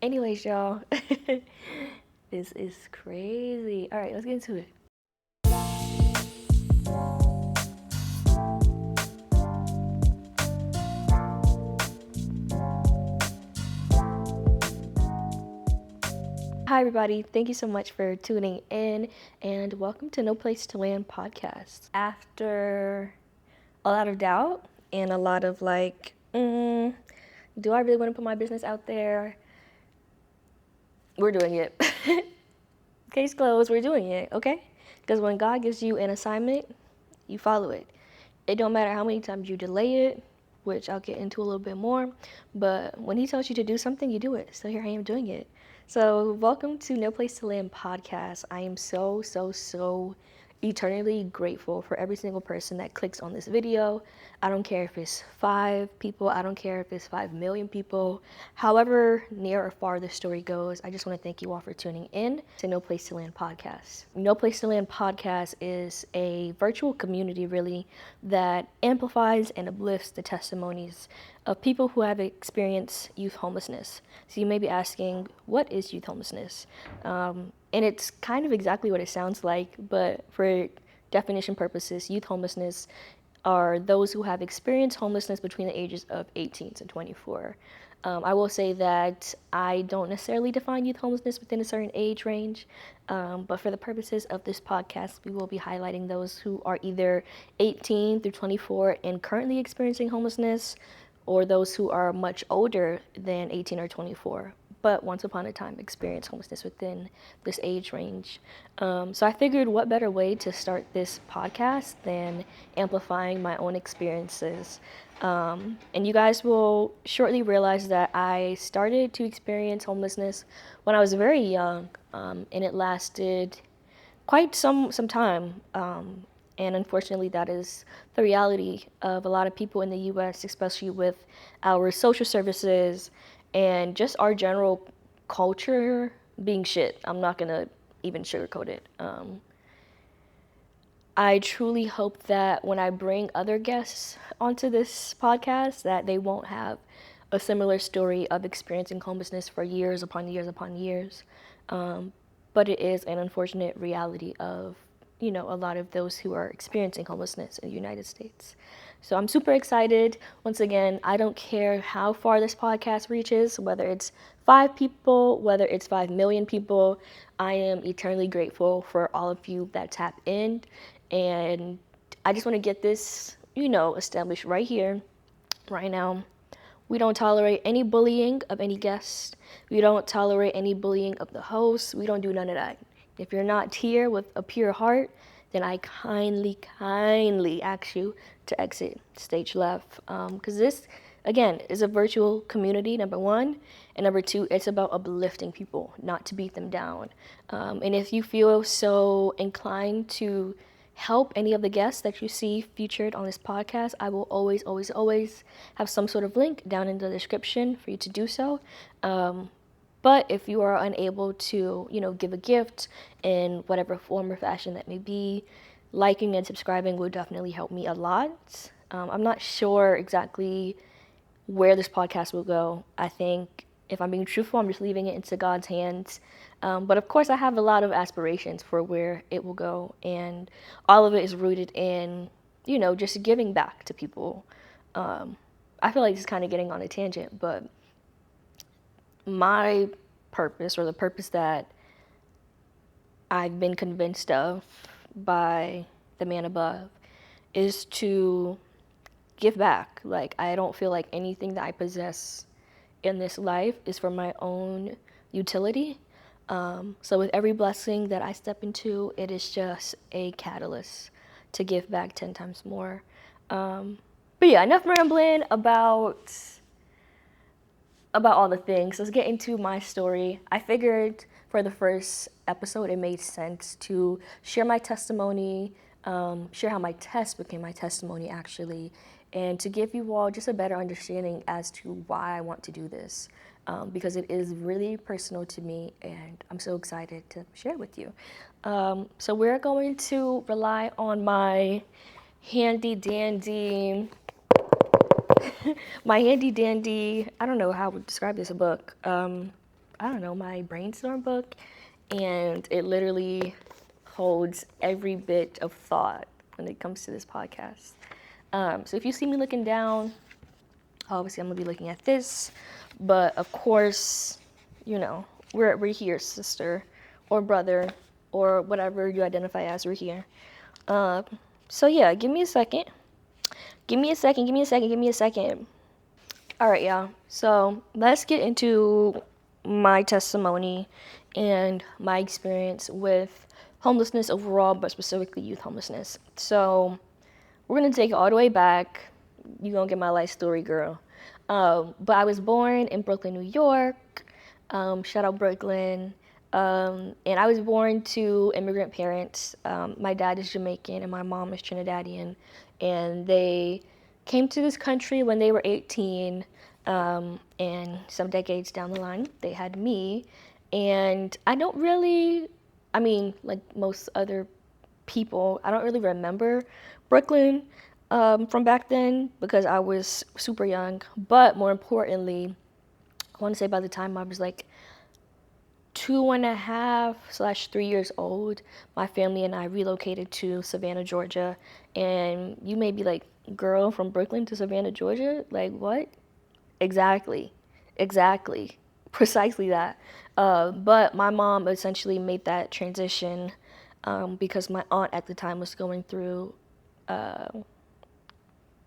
Anyways, y'all, this is crazy. All right, let's get into it. Hi, everybody. Thank you so much for tuning in, and welcome to No Place to Land podcast. After a lot of doubt and a lot of do I really want to put my business out there? We're doing it. Case closed, we're doing it, okay? Because when God gives you an assignment, you follow it. It don't matter how many times you delay it, which I'll get into a little bit more, but when he tells you to do something, you do it. So here I am doing it. So welcome to No Place to Land podcast. I am so eternally grateful for every single person that clicks on this video. I don't care if it's 5 people, I don't care if it's 5 million people. However near or far the story goes, I just want to thank you all for tuning in to No Place to Land podcast. No Place to Land podcast is a virtual community really that amplifies and uplifts the testimonies of people who have experienced youth homelessness. So you may be asking, what is youth homelessness? And it's kind of exactly what it sounds like, but for definition purposes, youth homelessness are those who have experienced homelessness between the ages of 18 to 24. I will say that I don't necessarily define youth homelessness within a certain age range, but for the purposes of this podcast, we will be highlighting those who are either 18 through 24 and currently experiencing homelessness, or those who are much older than 18 or 24, but once upon a time experienced homelessness within this age range. So I figured what better way to start this podcast than amplifying my own experiences. And you guys will shortly realize that I started to experience homelessness when I was very young, and it lasted quite some time. And unfortunately, that is the reality of a lot of people in the U.S., especially with our social services and just our general culture being shit. I'm not gonna even sugarcoat it. I truly hope that when I bring other guests onto this podcast, that they won't have a similar story of experiencing homelessness for years upon years upon years. But it is an unfortunate reality of, a lot of those who are experiencing homelessness in the United States. So I'm super excited. Once again, I don't care how far this podcast reaches, whether it's 5 people, whether it's 5 million people. I am eternally grateful for all of you that tap in. And I just want to get this, established right here, right now. We don't tolerate any bullying of any guests. We don't tolerate any bullying of the host. We don't do none of that. If you're not here with a pure heart, then I kindly ask you to exit stage left. Because this, again, is a virtual community, number one. And number two, it's about uplifting people, not to beat them down. And if you feel so inclined to help any of the guests that you see featured on this podcast, I will always have some sort of link down in the description for you to do so. But if you are unable to, give a gift in whatever form or fashion that may be, liking and subscribing would definitely help me a lot. I'm not sure exactly where this podcast will go. I think if I'm being truthful, I'm just leaving it into God's hands. But of course, I have a lot of aspirations for where it will go, and all of it is rooted in, just giving back to people. I feel like this is kind of getting on a tangent, but my purpose, or the purpose that I've been convinced of by the man above, is to give back. Like, I don't feel like anything that I possess in this life is for my own utility. So with every blessing that I step into, it is just a catalyst to give back 10 times more. But yeah, enough rambling about all the things. Let's get into my story. I figured for the first episode, it made sense to share my testimony, share how my test became my testimony actually, and to give you all just a better understanding as to why I want to do this, because it is really personal to me, and I'm so excited to share it with you. So we're going to rely on my handy dandy, I don't know how I would describe this book. I don't know, my brainstorm book, and it literally holds every bit of thought when it comes to this podcast. So if you see me looking down, obviously I'm gonna be looking at this, but of course, we're here, sister or brother or whatever you identify as. We're here. So yeah, give me a second. Give me a second. Give me a second. Give me a second. All right, y'all. So let's get into my testimony and my experience with homelessness overall, but specifically youth homelessness. So we're gonna take it all the way back. You're gonna get my life story, girl. But I was born in Brooklyn, New York. Shout out Brooklyn. And I was born to immigrant parents. My dad is Jamaican and my mom is Trinidadian. And they came to this country when they were 18. And some decades down the line, they had me. And I don't really, like most other people, I don't really remember Brooklyn from back then because I was super young. But more importantly, I want to say by the time I was like 2.5/3 years old, my family and I relocated to Savannah, Georgia. And you may be like, girl, from Brooklyn to Savannah, Georgia? Like, what? Exactly. Precisely that. But my mom essentially made that transition because my aunt at the time was going through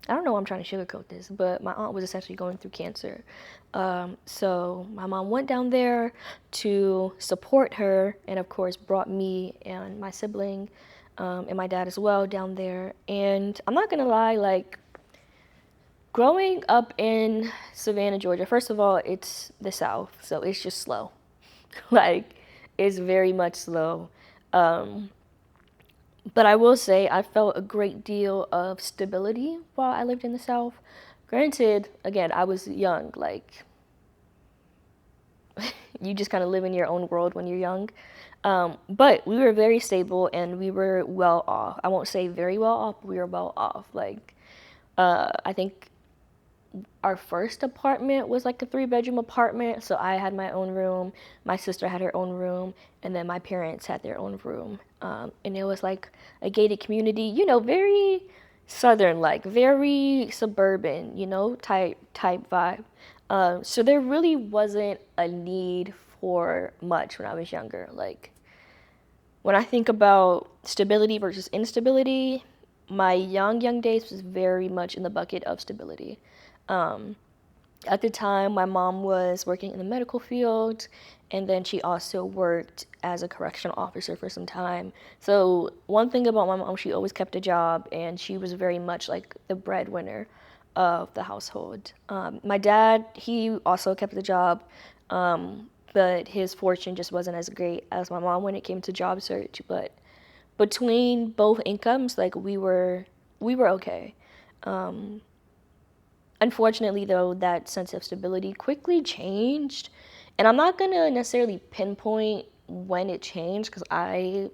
I don't know why I'm trying to sugarcoat this, but my aunt was essentially going through cancer. So my mom went down there to support her and, of course, brought me and my sibling and my dad as well down there. And I'm not going to lie, like, growing up in Savannah, Georgia, first of all, it's the South, so it's just slow. Like, it's very much slow. But I will say I felt a great deal of stability while I lived in the South. Granted, again, I was young. Like, you just kind of live in your own world when you're young. But we were very stable and we were well off. I won't say very well off, but we were well off. Like, I think our first apartment was like a 3-bedroom apartment. So I had my own room, my sister had her own room, and then my parents had their own room. And it was like a gated community, very southern, like very suburban, type vibe. So there really wasn't a need for much when I was younger. Like, when I think about stability versus instability, my young days was very much in the bucket of stability. At the time, my mom was working in the medical field, and then she also worked as a correctional officer for some time. So one thing about my mom, she always kept a job, and she was very much like the breadwinner of the household. My dad, he also kept the job, but his fortune just wasn't as great as my mom when it came to job search. But between both incomes, like we were okay. Unfortunately, though, that sense of stability quickly changed. And I'm not going to necessarily pinpoint when it changed because I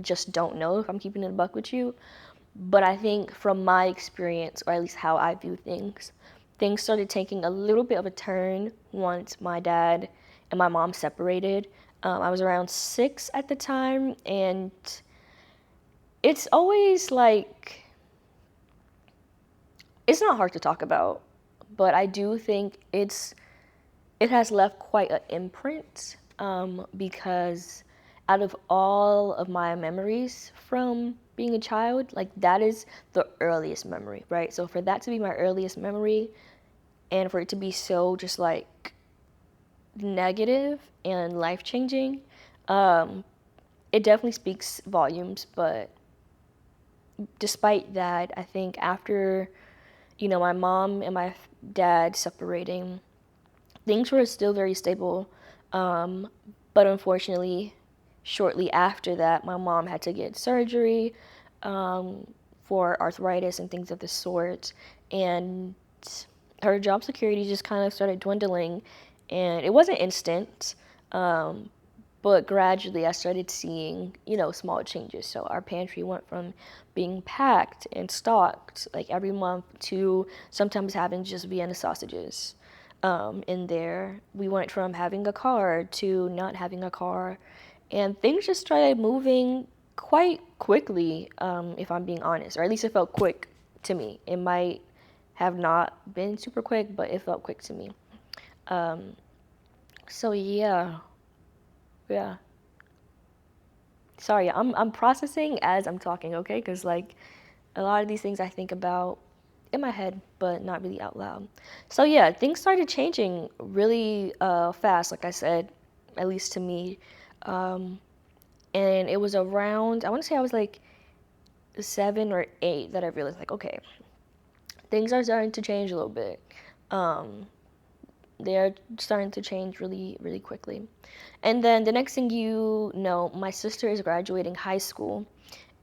just don't know, if I'm keeping it a buck with you. But I think from my experience, or at least how I view things, things started taking a little bit of a turn once my dad and my mom separated. I was around 6 at the time, and it's always like, it's not hard to talk about, but I do think it has left quite an imprint because out of all of my memories from being a child, like that is the earliest memory, right? So for that to be my earliest memory and for it to be so just like negative and life-changing, it definitely speaks volumes. But despite that, I think after my mom and my dad separating, things were still very stable. But unfortunately, shortly after that, my mom had to get surgery for arthritis and things of the sort. And her job security just kind of started dwindling. And it wasn't instant, but gradually I started seeing, small changes. So our pantry went from being packed and stocked like every month to sometimes having just Vienna sausages. in there. We went from having a car to not having a car, and things just started moving quite quickly, if I'm being honest, or at least it felt quick to me. It might have not been super quick, but it felt quick to me. So yeah. Sorry, I'm processing as I'm talking, okay? Because like a lot of these things I think about in my head, but not really out loud. So yeah, things started changing really fast, like I said, at least to me. And it was around, I want to say I was like 7 or 8 that I realized, like, okay, things are starting to change a little bit. They are starting to change really, really quickly. And then the next thing you know, my sister is graduating high school.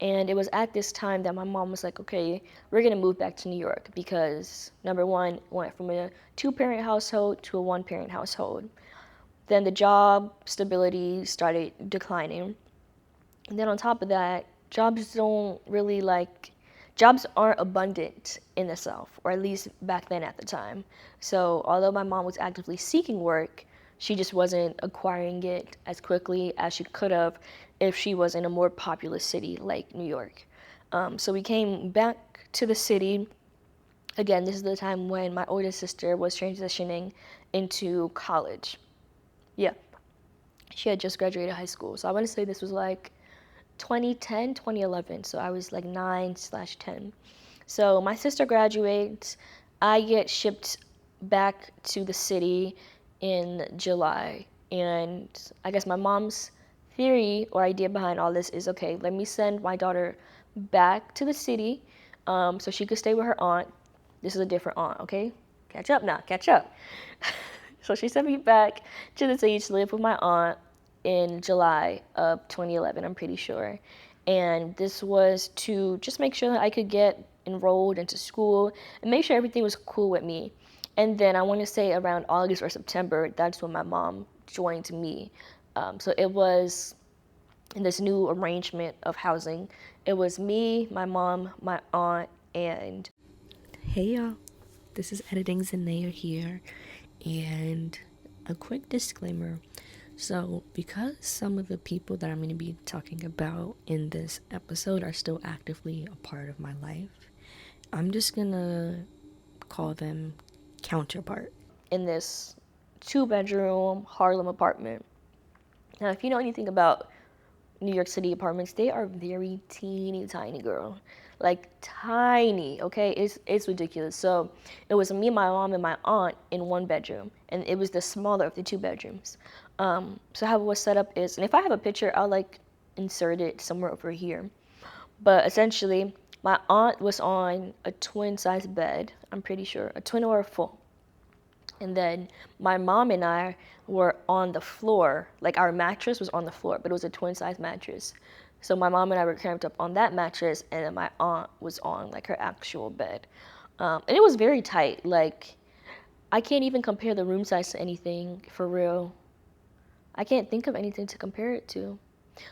And it was at this time that my mom was like, okay, we're going to move back to New York because, number one, went from a 2-parent household to a 1-parent household. Then the job stability started declining. And then on top of that, jobs aren't abundant in the South, or at least back then at the time. So although my mom was actively seeking work, she just wasn't acquiring it as quickly as she could have if she was in a more populous city like New York. So we came back to the city. Again, this is the time when my oldest sister was transitioning into college. Yeah, she had just graduated high school. So I want to say this was like 2010, 2011. So I was like 9/10. So my sister graduates. I get shipped back to the city in July. And I guess my mom's theory or idea behind all this is, okay, let me send my daughter back to the city so she could stay with her aunt. This is a different aunt, okay? Catch up now, catch up. So she sent me back to the city to live with my aunt in July of 2011, I'm pretty sure. And this was to just make sure that I could get enrolled into school and make sure everything was cool with me. And then I want to say around August or September, that's when my mom joined me. So it was in this new arrangement of housing. It was me, my mom, my aunt, and Hey y'all, this is editing Zenayah here, and a quick disclaimer. So, because some of the people that I'm going to be talking about in this episode are still actively a part of my life, I'm just going to call them counterpart. in this 2-bedroom Harlem apartment. Now, if you know anything about New York City apartments, they are very teeny tiny, girl. Like tiny, okay? It's ridiculous. So it was me, my mom, and my aunt in 1 bedroom, and it was the smaller of the 2 bedrooms. So how it was set up is, and if I have a picture, I'll like insert it somewhere over here. But essentially, my aunt was on a twin size bed. I'm pretty sure a twin or a full. And then my mom and I were on the floor, like our mattress was on the floor, but it was a twin size mattress. So my mom and I were cramped up on that mattress, and then my aunt was on like her actual bed. And it was very tight. Like, I can't even compare the room size to anything for real. I can't think of anything to compare it to.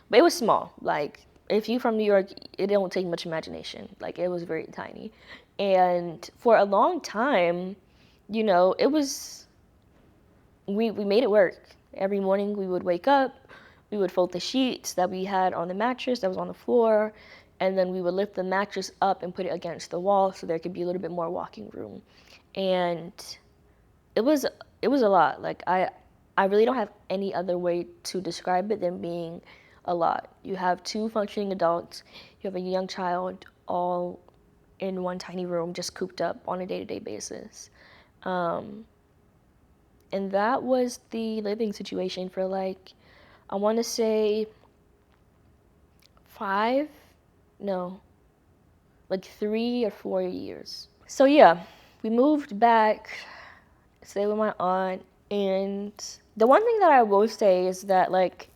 But it was small. Like, if you from New York, it don't take much imagination. Like, it was very tiny. And for a long time, it was, we made it work. Every morning we would wake up, we would fold the sheets that we had on the mattress that was on the floor, and then we would lift the mattress up and put it against the wall so there could be a little bit more walking room. And it was it was a lot. Like I really don't have any other way to describe it than being a lot. You have 2 functioning adults, you have a young child, all in one tiny room, just cooped up on a day-to-day basis. And that was the living situation for like, I want to say 5, no, like 3 or 4 years. So yeah, we moved back, stayed with my aunt, and the one thing that I will say is that like,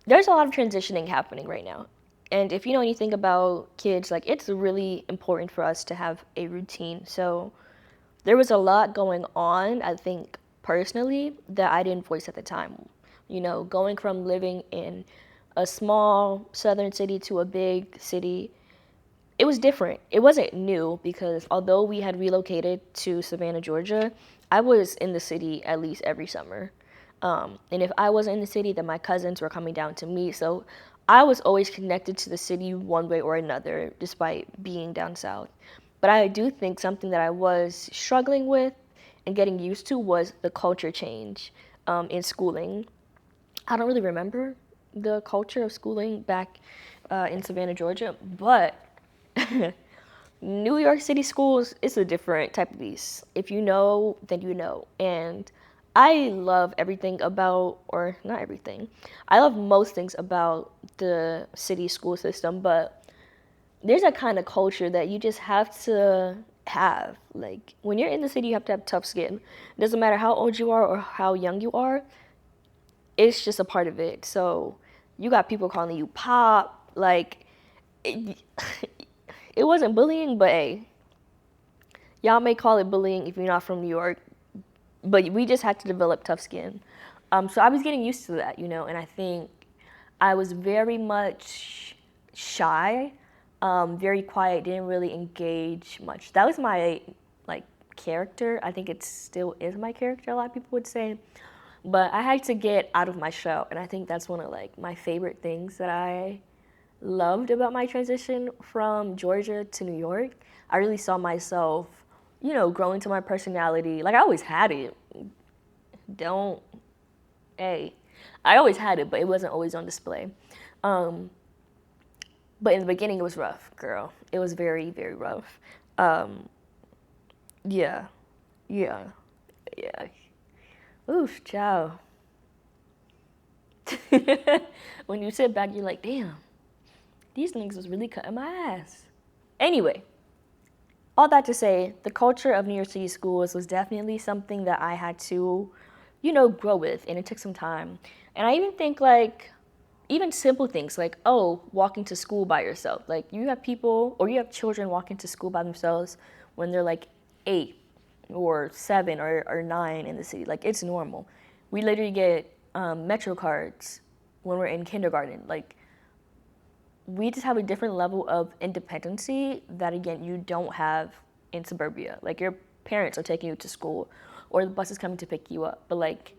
there's a lot of transitioning happening right now. And if you know anything about kids, like it's really important for us to have a routine. So there was a lot going on, I think, personally, that I didn't voice at the time. Going from living in a small southern city to a big city, it was different. It wasn't new because although we had relocated to Savannah, Georgia, I was in the city at least every summer. And if I wasn't in the city, then my cousins were coming down to me. So I was always connected to the city one way or another, despite being down south. But I do think something that I was struggling with and getting used to was the culture change in schooling. I don't really remember the culture of schooling back in Savannah, Georgia, but New York City schools is a different type of beast. If you know, then you know. And I love everything about, or not everything, I love most things about the city school system, but there's a kind of culture that you just have to have. Like, when you're in the city, you have to have tough skin. It doesn't matter how old you are or how young you are, it's just a part of it. So you got people calling you pop, like, it, it wasn't bullying, but hey, y'all may call it bullying if you're not from New York, but we just had to develop tough skin. So I was getting used to that, and I think I was very much shy, very quiet, didn't really engage much. That was my like character. I think it still is my character, a lot of people would say. But I had to get out of my shell, and I think that's one of like my favorite things that I loved about my transition from Georgia to New York. I really saw myself, grow into my personality. Like I always had it. Don't, hey, I always had it, but it wasn't always on display. Um, but in the beginning, it was rough, girl. It was very, very rough. Um, yeah, yeah, yeah. Oof, ciao. When you sit back, you're like, damn, these niggas was really cutting my ass. Anyway, all that to say, the culture of New York City schools was definitely something that I had to, grow with, and it took some time. And I even think like, even simple things like, oh, walking to school by yourself. Like you have people, or you have children walking to school by themselves when they're like 8 or 7 or 9 in the city. Like it's normal. We literally get Metro cards when we're in kindergarten. Like we just have a different level of independency that again you don't have in suburbia. Like your parents are taking you to school or the bus is coming to pick you up, but like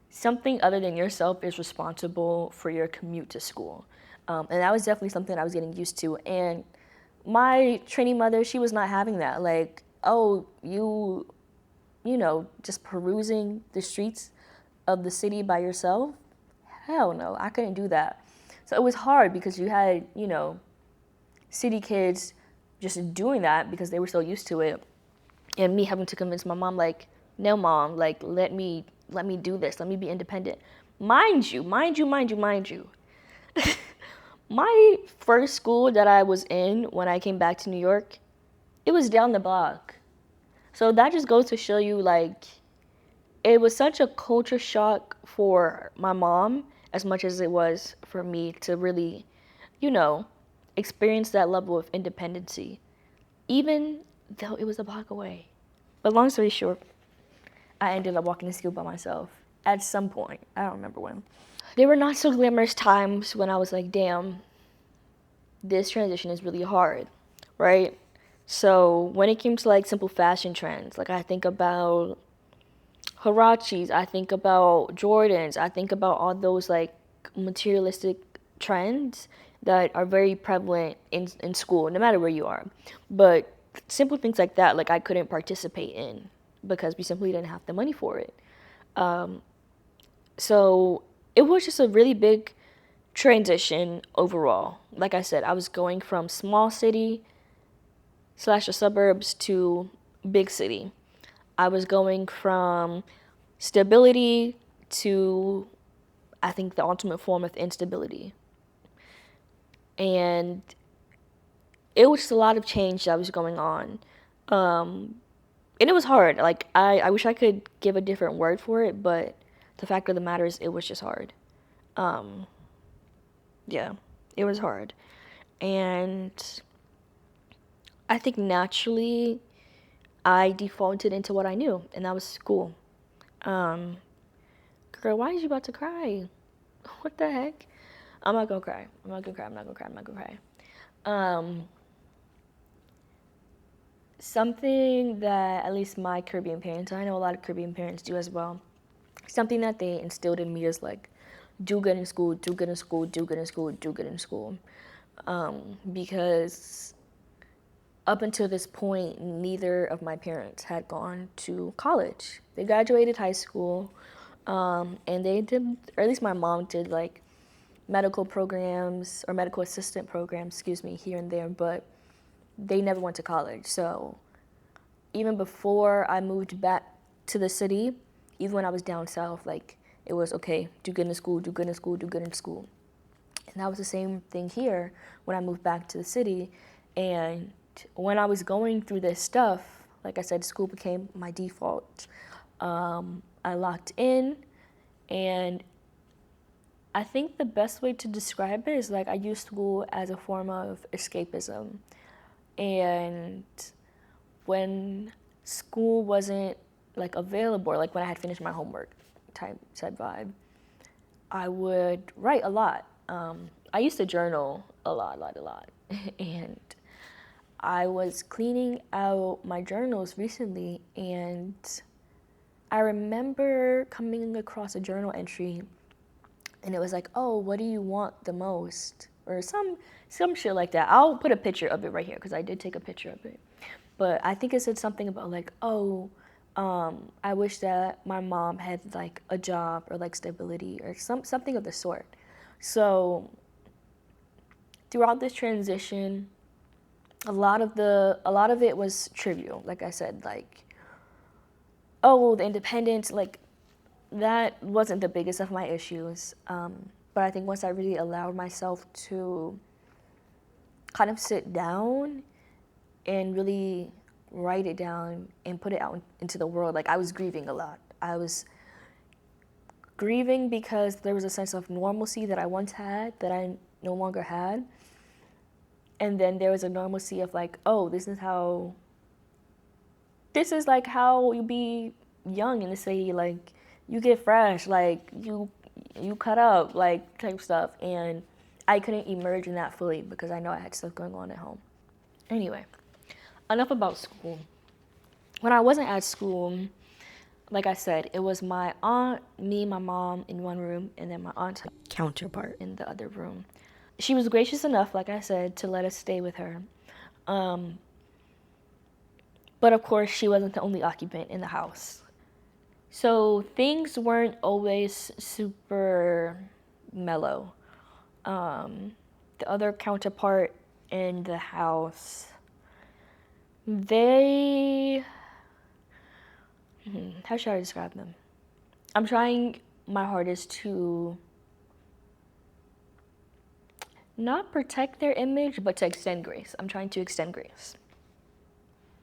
something other than yourself is responsible for your commute to school. And that was definitely something I was getting used to. And my trainee mother, she was not having that. Like, oh, just perusing the streets of the city by yourself? Hell no, I couldn't do that. So it was hard because you had, city kids just doing that because they were so used to it. And me having to convince my mom, like, no, mom, like, let me do this. Let me be independent. Mind you. My first school that I was in when I came back to New York, it was down the block. So that just goes to show you, like, it was such a culture shock for my mom as much as it was for me to really, experience that level of independency, even though it was a block away. But long story short, I ended up walking to school by myself at some point. I don't remember when. There were not so glamorous times when I was like, damn, this transition is really hard, right? So when it came to like simple fashion trends, like I think about Huaraches, I think about Jordans, I think about all those like materialistic trends that are very prevalent in school, no matter where you are. But simple things like that, like I couldn't participate in because we simply didn't have the money for it. So it was just a really big transition overall. Like I said, I was going from small city / the suburbs to big city. I was going from stability to, I think, the ultimate form of instability. And it was just a lot of change that was going on. And it was hard. Like, I wish I could give a different word for it, but the fact of the matter is it was just hard. Yeah, it was hard. And I think naturally I defaulted into what I knew, and that was school. Girl, why is you about to cry? What the heck? I'm not gonna cry. something that at least my Caribbean parents, I know a lot of Caribbean parents do as well, something that they instilled in me is like, do good in school, do good in school, do good in school, do good in school. Because up until this point, neither of my parents had gone to college. They graduated high school, and they did, or at least my mom did, like medical programs or medical assistant programs, excuse me, here and there, but they never went to college. So even before I moved back to the city, even when I was down south, like it was okay, do good in school, do good in school, do good in school. And that was the same thing here when I moved back to the city. And when I was going through this stuff, like I said, school became my default. I locked in, and I think the best way to describe it is like I used school as a form of escapism. And when school wasn't like available, like when I had finished my homework type vibe, I would write a lot. I used to journal a lot. And I was cleaning out my journals recently, and I remember coming across a journal entry, and it was like, oh, what do you want the most? Or some shit like that. I'll put a picture of it right here because I did take a picture of it. But I think it said something about like, oh, I wish that my mom had like a job or like stability or something of the sort. So throughout this transition, a lot of it was trivial. Like I said, like, oh, the independence, like that wasn't the biggest of my issues. But I think once I really allowed myself to kind of sit down and really write it down and put it out into the world, like I was grieving a lot. I was grieving because there was a sense of normalcy that I once had that I no longer had. And then there was a normalcy of like, oh, this is like how you be young in the city, like you get fresh, like you cut up, like type stuff. And I couldn't emerge in that fully because I know I had stuff going on at home. Anyway, enough about school. When I wasn't at school, like I said, it was my aunt, me, my mom in one room, and then my aunt's counterpart in the other room. She was gracious enough, like I said, to let us stay with her. But of course, she wasn't the only occupant in the house. So things weren't always super mellow. The other counterpart in the house, how should I describe them? I'm trying my hardest to not protect their image, but to extend grace. I'm trying to extend grace.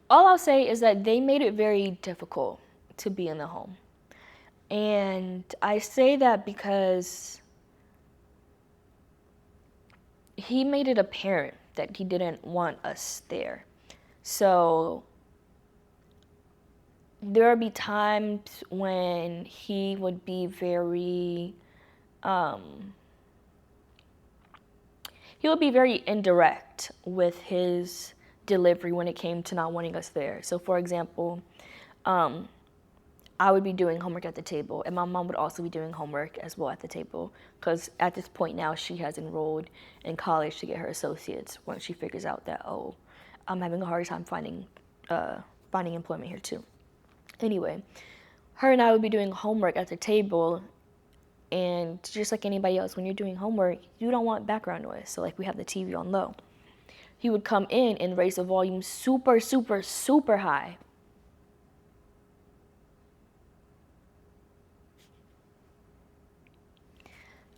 All I'll say is that they made it very difficult to be in the home. And I say that because he made it apparent that he didn't want us there. So there would be times when he would be very indirect with his delivery when it came to not wanting us there. So for example, I would be doing homework at the table, and my mom would also be doing homework as well at the table, because at this point now she has enrolled in college to get her associates once she figures out that, oh, I'm having a hard time finding employment here too. Anyway, her and I would be doing homework at the table, and just like anybody else, when you're doing homework, you don't want background noise. So like we have the TV on low. He would come in and raise the volume super, super, super high.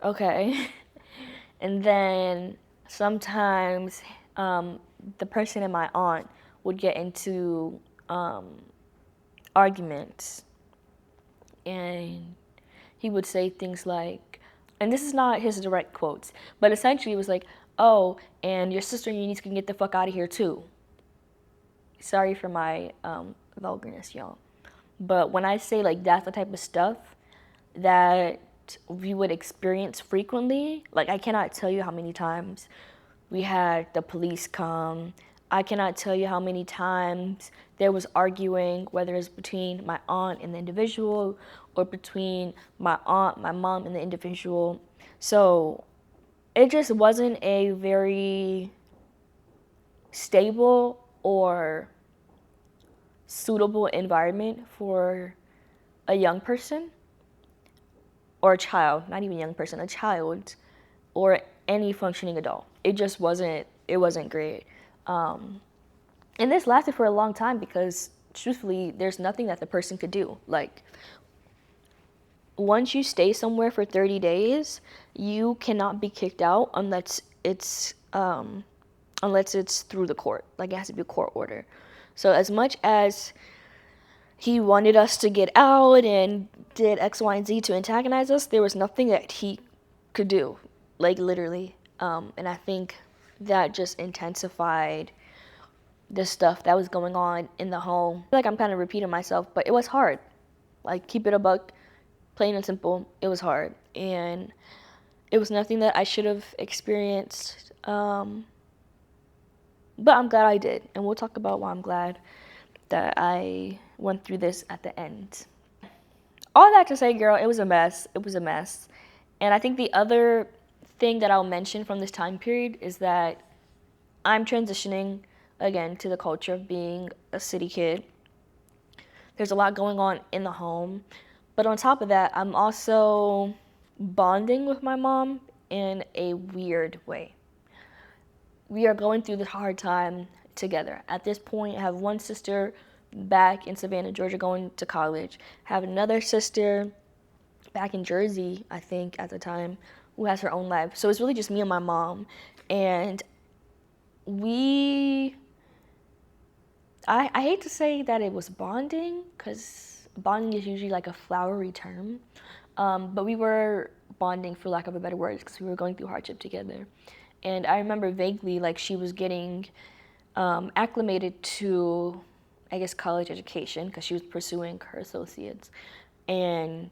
Okay. And then sometimes the person and my aunt would get into arguments, and he would say things like, and this is not his direct quotes, but essentially it was like, oh, and your sister and your niece can get the fuck out of here too. Sorry for my vulgarness, y'all. But when I say like that's the type of stuff that we would experience frequently, like I cannot tell you how many times we had the police come. I cannot tell you how many times there was arguing, whether it's between my aunt and the individual or between my aunt, my mom, and the individual. So it just wasn't a very stable or suitable environment for a young person or a child, not even young person, a child or any functioning adult. It wasn't great. And this lasted for a long time because truthfully, there's nothing that the person could do. Like, once you stay somewhere for 30 days, you cannot be kicked out unless it's through the court. Like, it has to be a court order. So as much as he wanted us to get out and did X, Y, and Z to antagonize us, there was nothing that he could do, like literally. And I think that just intensified the stuff that was going on in the home. I feel like I'm kind of repeating myself, but it was hard. Like, keep it a buck, plain and simple, it was hard. And it was nothing that I should have experienced. But I'm glad I did. And we'll talk about why I'm glad that I went through this at the end. All that to say, girl, it was a mess. It was a mess. And I think the other thing that I'll mention from this time period is that I'm transitioning again to the culture of being a city kid. There's a lot going on in the home. But on top of that, I'm also bonding with my mom in a weird way. We are going through this hard time together. At this point, I have one sister back in Savannah, Georgia, going to college. I have another sister back in Jersey, I think, at the time, who has her own life. So it's really just me and my mom. And I hate to say that it was bonding, because bonding is usually like a flowery term. But we were bonding, for lack of a better word, because we were going through hardship together. And I remember vaguely, like, she was getting acclimated to, I guess, college education, because she was pursuing her associates. And,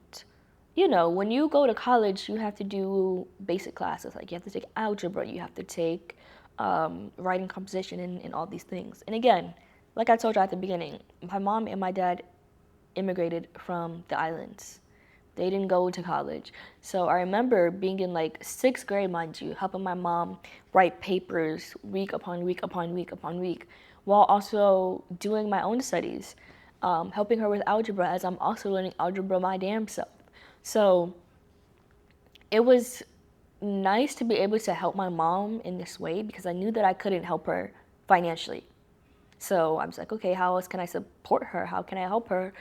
you know, when you go to college, you have to do basic classes. Like, you have to take algebra, you have to take writing composition and all these things. And again, like I told you at the beginning, my mom and my dad immigrated from the islands. They didn't go to college. So I remember being in like 6th grade, mind you, helping my mom write papers week upon week upon week upon week, while also doing my own studies, helping her with algebra as I'm also learning algebra my damn self. So it was nice to be able to help my mom in this way because I knew that I couldn't help her financially. So I was like, okay, how else can I support her? How can I help her?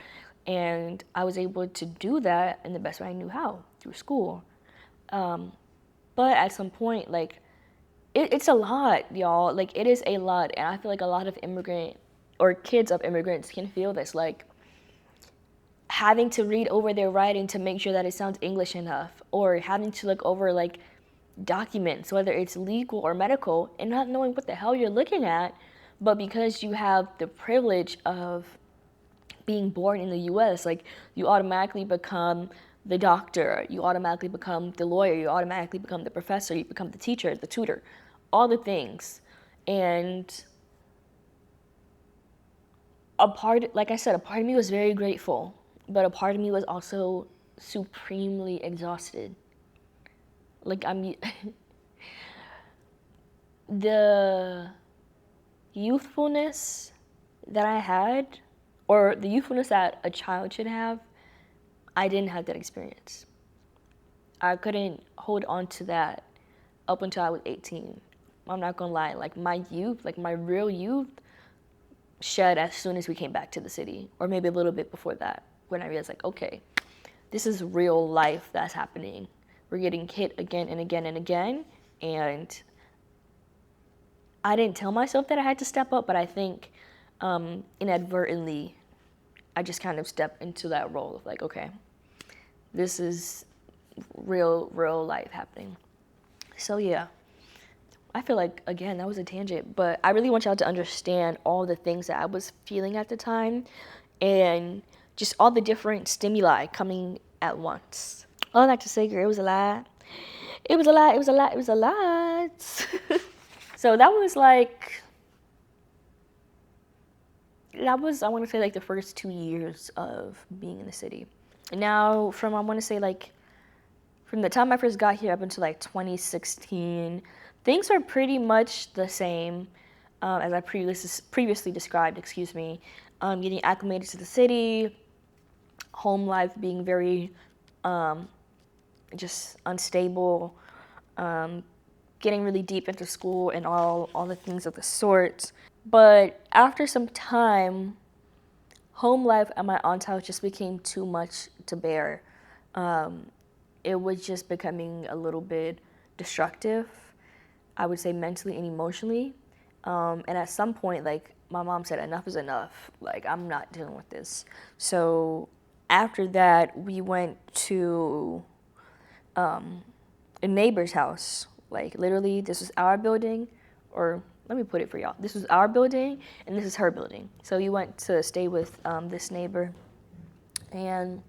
And I was able to do that in the best way I knew how, through school. But at some point, like, it's a lot, y'all. Like, it is a lot. And I feel like a lot of immigrant or kids of immigrants can feel this, like, having to read over their writing to make sure that it sounds English enough, or having to look over, like, documents, whether it's legal or medical, and not knowing what the hell you're looking at. But because you have the privilege of being born in the US, like, you automatically become the doctor, you automatically become the lawyer, you automatically become the professor, you become the teacher, the tutor, all the things. And like I said, a part of me was very grateful, but a part of me was also supremely exhausted. Like, the youthfulness that I had, or the youthfulness that a child should have, I didn't have that experience. I couldn't hold on to that up until I was 18. I'm not gonna lie, like, my youth, like my real youth, shed as soon as we came back to the city, or maybe a little bit before that, when I realized, like, okay, this is real life that's happening. We're getting hit again and again and again, and I didn't tell myself that I had to step up, but I think inadvertently, I just kind of stepped into that role of like, okay, this is real life happening. So yeah, I feel like, again, that was a tangent, but I really want y'all to understand all the things that I was feeling at the time and just all the different stimuli coming at once. All that to say, girl, it was a lot. It was a lot. So that was like that was, I want to say, like the first 2 years of being in the city. Now, from I want to say like from the time I first got here up until like 2016, things were pretty much the same as I previously described. Excuse me, getting acclimated to the city, home life being very just unstable, getting really deep into school and all the things of the sort. But after some time, home life at my aunt's house just became too much to bear. It was just becoming a little bit destructive, I would say mentally and emotionally. And at some point, like, my mom said, enough is enough. Like, I'm not dealing with this. So after that, we went to a neighbor's house. Like, literally, this was our building, or let me put it for y'all. This was our building, and this is her building. So we went to stay with this neighbor. And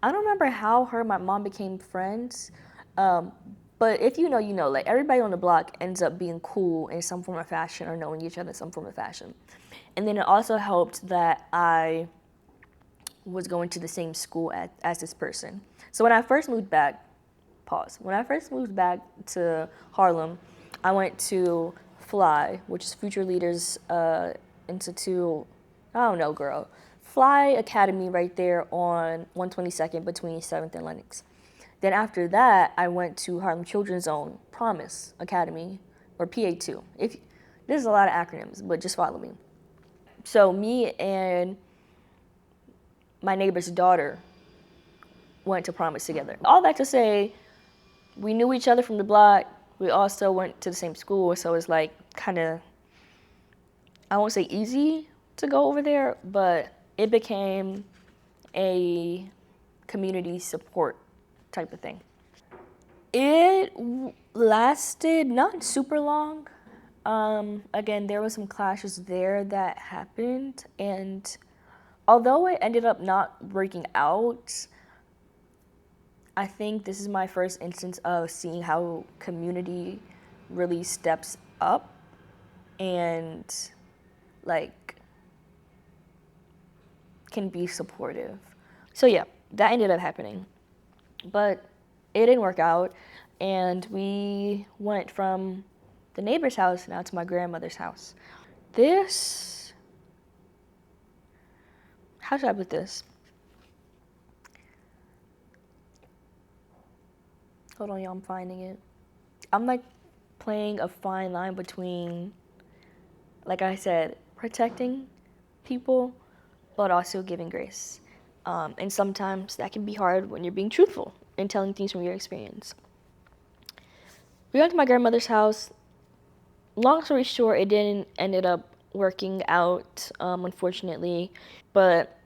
I don't remember how her and my mom became friends. But if you know, you know. Like, everybody on the block ends up being cool in some form of fashion or knowing each other in some form of fashion. And then it also helped that I was going to the same school as this person. So when I first moved back, when I first moved back to Harlem, I went to Fly, which is Future Leaders Institute. I don't know, girl. Fly Academy right there on 122nd between 7th and Lenox. Then after that, I went to Harlem Children's Zone Promise Academy, or PA2. There's a lot of acronyms, but just follow me. So me and my neighbor's daughter went to Promise together. All that to say, we knew each other from the block. We also went to the same school, so it's like kind of, I won't say easy to go over there, but it became a community support type of thing. It lasted not super long. Again, there was some clashes there that happened, and although it ended up not working out, I think this is my first instance of seeing how community really steps up and like can be supportive. So yeah, that ended up happening. But it didn't work out, and we went from the neighbor's house now to my grandmother's house. How should I put this? Hold on, y'all, I'm finding it. I'm like playing a fine line between, like I said, protecting people, but also giving grace. And sometimes that can be hard when you're being truthful and telling things from your experience. We went to my grandmother's house. Long story short, it didn't ended up working out, unfortunately. But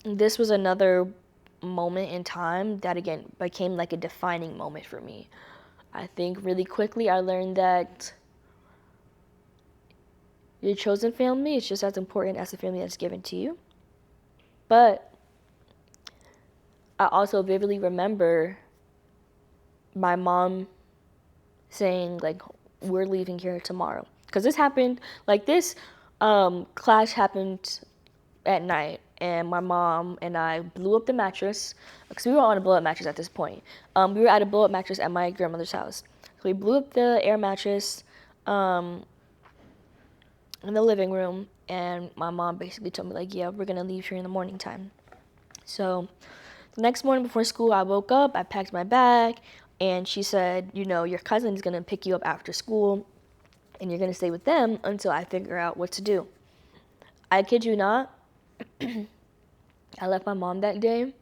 this was another moment in time that, again, became like a defining moment for me. I think really quickly I learned that your chosen family is just as important as the family that's given to you. But I also vividly remember my mom saying, like, we're leaving here tomorrow. Because this happened, like, this clash happened at night, and my mom and I blew up the mattress, because we were on a blow-up mattress at this point. We were at a blow-up mattress at my grandmother's house. So we blew up the air mattress in the living room, and my mom basically told me, like, yeah, we're going to leave here in the morning time. So the next morning before school, I woke up, I packed my bag, and she said, you know, your cousin's going to pick you up after school, and you're going to stay with them until I figure out what to do. I kid you not, I left my mom that day,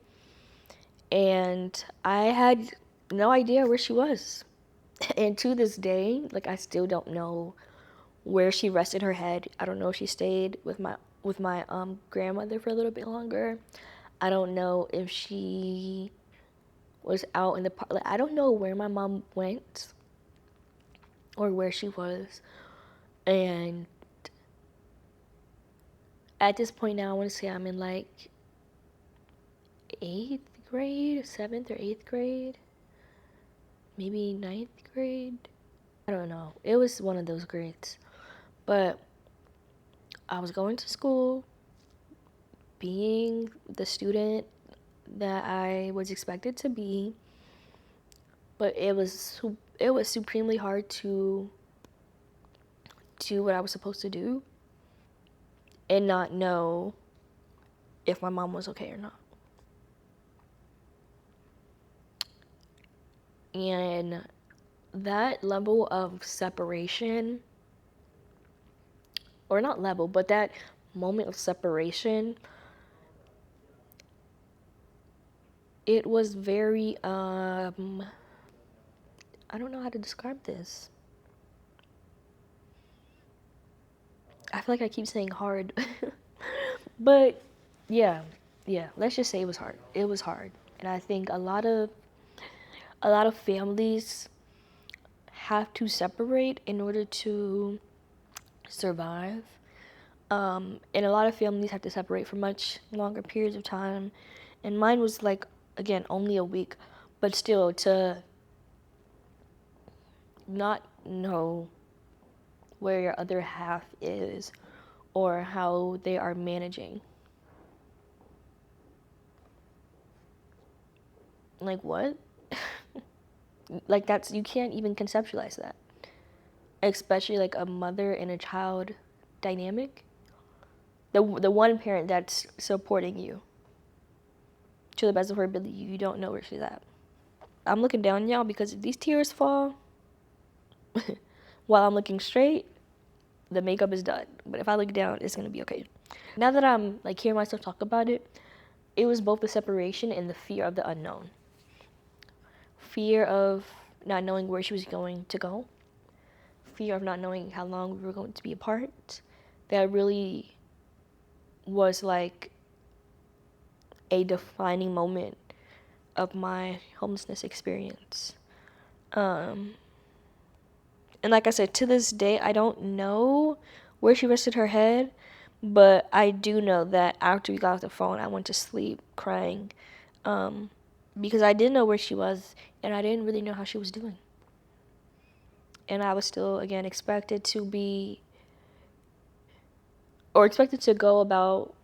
and I had no idea where she was. And to this day, like, I still don't know where she rested her head. I don't know if she stayed with my grandmother for a little bit longer. I don't know if she was out in the park. Like, I don't know where my mom went or where she was. And at this point now, I want to say I'm in like 8th grade, 7th or 8th grade, maybe 9th grade. I don't know. It was one of those grades. But I was going to school, being the student that I was expected to be, but it was supremely hard to do what I was supposed to do and not know if my mom was okay or not. And that level of separation, or not level, but that moment of separation, it was very, I don't know how to describe this. I feel like I keep saying hard. But yeah, let's just say it was hard. It was hard. And I think a lot of families have to separate in order to survive. And a lot of families have to separate for much longer periods of time. And mine was like, again, only a week, but still to not know where your other half is or how they are managing. Like, what? Like, that's, you can't even conceptualize that. Especially like a mother and a child dynamic. The one parent that's supporting you to the best of her ability, you don't know where she's at. I'm looking down, y'all, because if these tears fall while I'm looking straight, the makeup is done. But if I look down, it's gonna be okay. Now that I'm like hearing myself talk about it, it was both the separation and the fear of the unknown. Fear of not knowing where she was going to go. Fear of not knowing how long we were going to be apart. That really was like a defining moment of my homelessness experience. And like I said, to this day, I don't know where she rested her head, but I do know that after we got off the phone, I went to sleep crying, because I didn't know where she was, and I didn't really know how she was doing. And I was still, again, expected to go about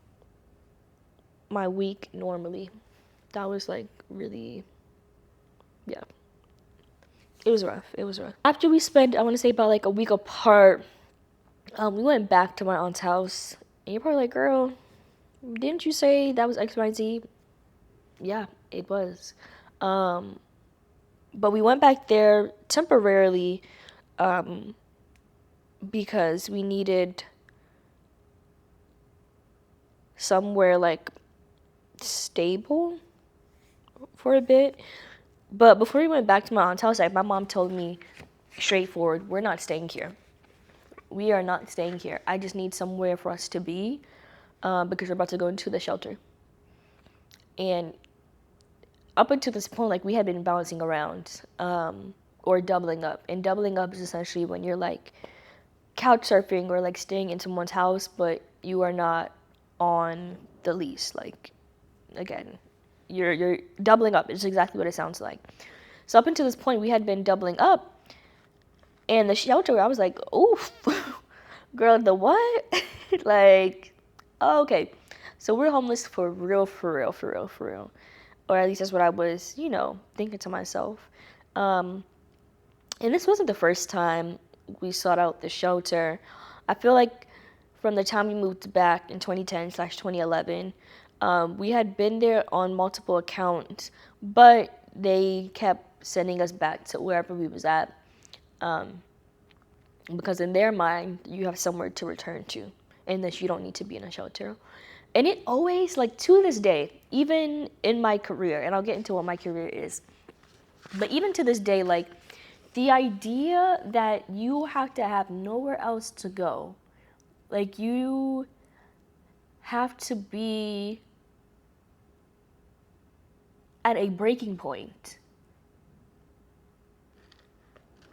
my week normally. That was like really, yeah. It was rough. After we spent, I want to say about like a week apart, we went back to my aunt's house. And you're probably like, girl, didn't you say that was XYZ? Yeah, it was. But we went back there temporarily, because we needed somewhere like stable for a bit. But before we went back to my aunt's house, like my mom told me straightforward, we're not staying here. We are not staying here. I just need somewhere for us to be, because we're about to go into the shelter. And up until this point, like we had been bouncing around, or doubling up. And doubling up is essentially when you're like couch surfing or like staying in someone's house, but you are not on the lease. Like, again, you're doubling up. It's exactly what it sounds like. So up until this point, we had been doubling up. And the shelter, I was like, oof, girl, the what? Like, oh, okay. So we're homeless for real. Or at least that's what I was, thinking to myself. And this wasn't the first time we sought out the shelter. I feel like from the time we moved back in 2010/2011, we had been there on multiple accounts, but they kept sending us back to wherever we was at. Because in their mind, you have somewhere to return to, and that you don't need to be in a shelter. And it always, like to this day, even in my career, and I'll get into what my career is, but even to this day, like the idea that you have to have nowhere else to go, like you have to be at a breaking point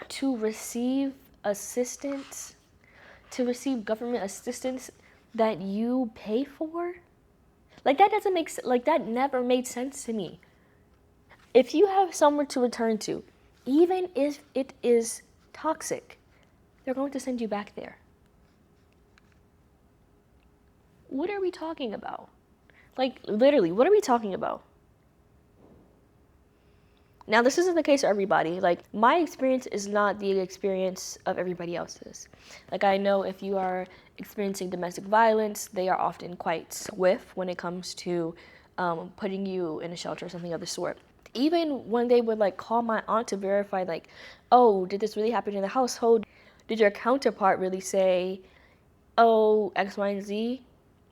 to receive assistance, to receive government assistance that you pay for, like that doesn't make like that never made sense to me. If you have somewhere to return to, even if it is toxic, they're going to send you back there. What are we talking about? Like, literally, what are we talking about? Now, this isn't the case for everybody. Like, my experience is not the experience of everybody else's. Like, I know if you are experiencing domestic violence, they are often quite swift when it comes to putting you in a shelter or something of the sort. Even when they would, like, call my aunt to verify, like, oh, did this really happen in the household? Did your counterpart really say, oh, X, Y, and Z?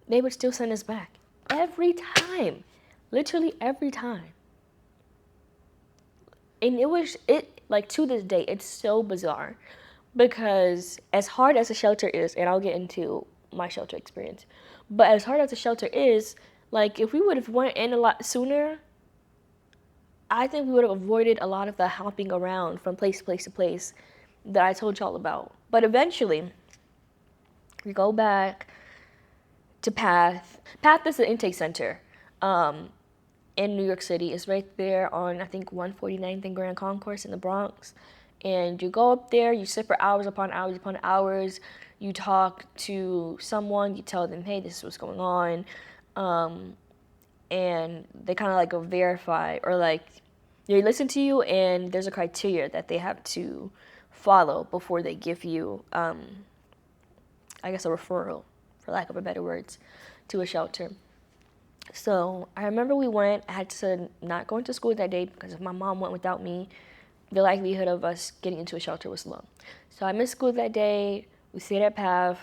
They would still send us back. Every time. Literally every time. And like, to this day, it's so bizarre, because as hard as a shelter is, and I'll get into my shelter experience, but as hard as a shelter is, like, if we would have went in a lot sooner, I think we would have avoided a lot of the hopping around from place to place to place that I told y'all about. But eventually, we go back to Path. Path is the intake center. In New York City. It's right there on, I think, 149th and Grand Concourse in the Bronx. And you go up there, you sit for hours upon hours upon hours. You talk to someone, you tell them, hey, this is what's going on. And they kind of like go verify, or like they listen to you, and there's a criteria that they have to follow before they give you, I guess, a referral, for lack of a better words, to a shelter. So I remember we went. I had to not go into school that day because if my mom went without me, the likelihood of us getting into a shelter was low. So I missed school that day. We stayed at PATH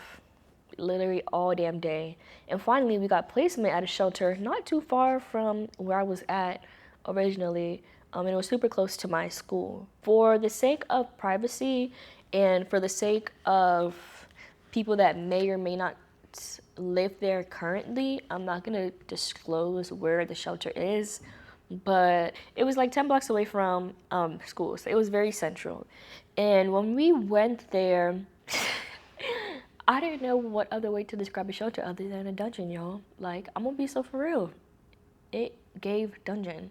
literally all damn day. And finally, we got placement at a shelter not too far from where I was at originally. And it was super close to my school. For the sake of privacy and for the sake of people that may or may not live there currently, I'm not going to disclose where the shelter is, but it was like 10 blocks away from school, so it was very central. And when we went there, I didn't know what other way to describe a shelter other than a dungeon, y'all. Like, I'm gonna be so for real. It gave dungeon.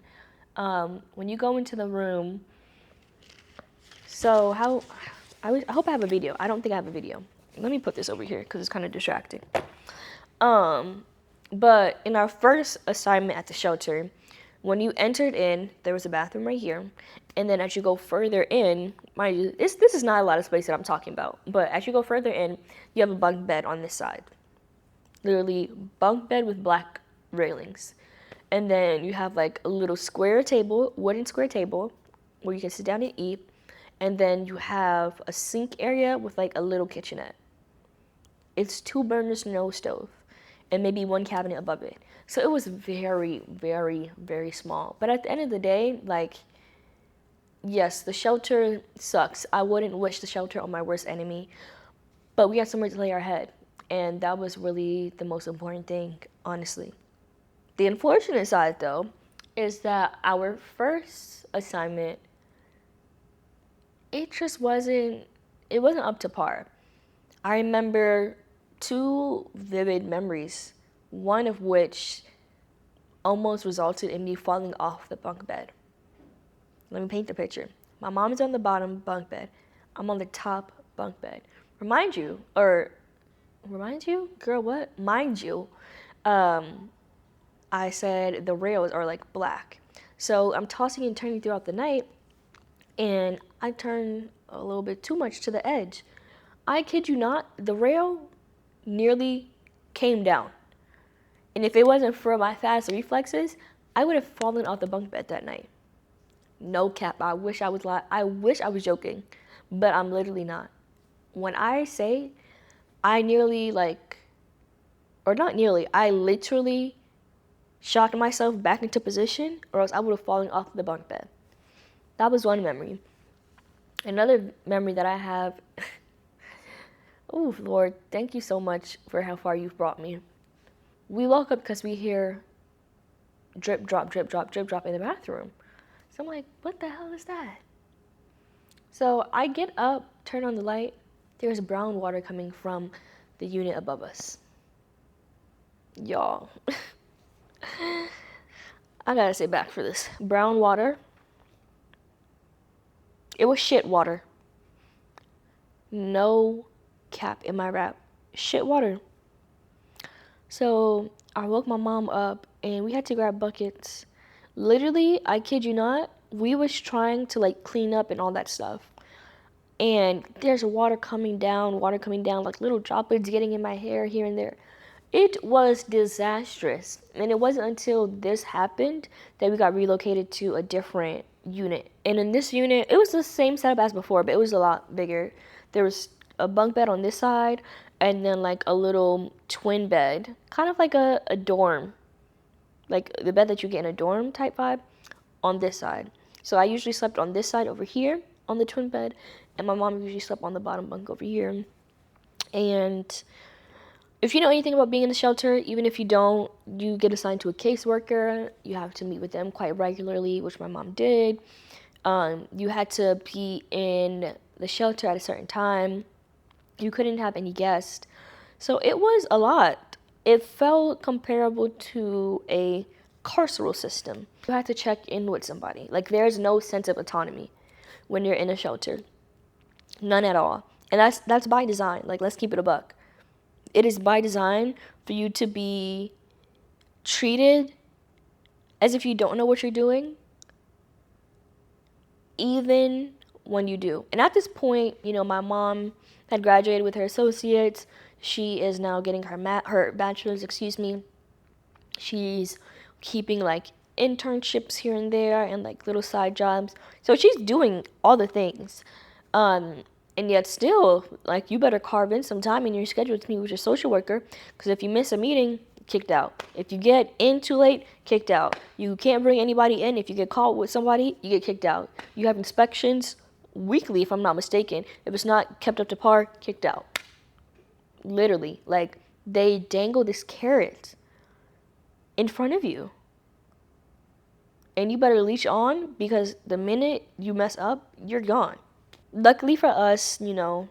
When you go into the room, so I hope I have a video. I don't think I have a video. Let me put this over here because it's kind of distracting. But in our first assignment at the shelter, when you entered in, there was a bathroom right here. And then as you go further in, mind you, this is not a lot of space that I'm talking about, but as you go further in, you have a bunk bed on this side. Literally bunk bed with black railings. And then you have like a little square table, wooden square table, where you can sit down and eat. And then you have a sink area with like a little kitchenette. It's 2 burners, no stove, and maybe 1 cabinet above it. So it was very, very, very small. But at the end of the day, like, yes, the shelter sucks. I wouldn't wish the shelter on my worst enemy, but we had somewhere to lay our head. And that was really the most important thing, honestly. The unfortunate side, though, is that our first assignment, it wasn't up to par. I remember 2 vivid memories, one of which almost resulted in me falling off the bunk bed. Let me paint the picture. My mom is on the bottom bunk bed. I'm on the top bunk bed. Remind you? Girl, what? Mind you, I said the rails are like black. So I'm tossing and turning throughout the night, and I turn a little bit too much to the edge. I kid you not, the rail nearly came down. And if it wasn't for my fast reflexes, I would have fallen off the bunk bed that night. No cap. I wish I was joking, but I'm literally not. When I say I literally shocked myself back into position, or else I would have fallen off the bunk bed. That was one memory. Another memory that I have, oh Lord, thank you so much for how far you've brought me. We woke up because we hear drip, drop, drip, drop, drip, drop in the bathroom. So I'm like, what the hell is that? So I get up, turn on the light. There's brown water coming from the unit above us. Y'all. I gotta say back for this. Brown water. It was shit water. No cap in my rap. Shit water. So I woke my mom up and we had to grab buckets. Literally, I kid you not, we was trying to like clean up and all that stuff. And there's water coming down, like little droplets getting in my hair here and there. It was disastrous. And it wasn't until this happened that we got relocated to a different unit. And in this unit, it was the same setup as before, but it was a lot bigger. There was a bunk bed on this side and then like a little twin bed, kind of like a dorm, like the bed that you get in a dorm type vibe on this side. So I usually slept on this side over here on the twin bed, and my mom usually slept on the bottom bunk over here. And if you know anything about being in the shelter, even if you don't, you get assigned to a caseworker. You have to meet with them quite regularly, which my mom did. You had to be in the shelter at a certain time. You couldn't have any guests. So it was a lot. It felt comparable to a carceral system. You had to check in with somebody. Like, there's no sense of autonomy when you're in a shelter. None at all. And that's by design. Like, let's keep it a buck. It is by design for you to be treated as if you don't know what you're doing, even when you do. And at this point, my mom had graduated with her associates. She is now getting her bachelor's, She's keeping like internships here and there and like little side jobs. So she's doing all the things. And yet still, like, you better carve in some time in your schedule to meet with your social worker, because if you miss a meeting, kicked out. If you get in too late, kicked out. You can't bring anybody in. If you get caught with somebody, you get kicked out. You have inspections weekly, if I'm not mistaken. If it's not kept up to par, kicked out. Literally, like, they dangle this carrot in front of you. And you better leash on, because the minute you mess up, you're gone. Luckily for us, the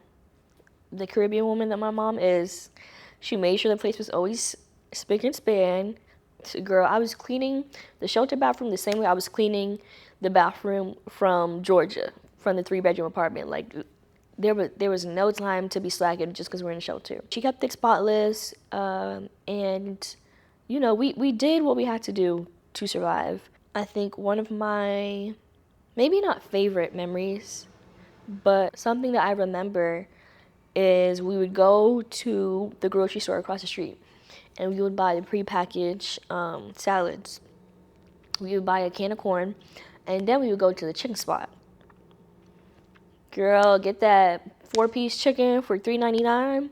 Caribbean woman that my mom is, she made sure the place was always spick and span. So, girl, I was cleaning the shelter bathroom the same way I was cleaning the bathroom from Georgia, from the 3-bedroom apartment. Like, there was no time to be slacking just because we're in a shelter. She kept it spotless, and we did what we had to do to survive. I think one of my, maybe not favorite memories, but something that I remember is we would go to the grocery store across the street and we would buy the prepackaged salads. We would buy a can of corn and then we would go to the chicken spot. Girl, get that 4-piece chicken for $3.99.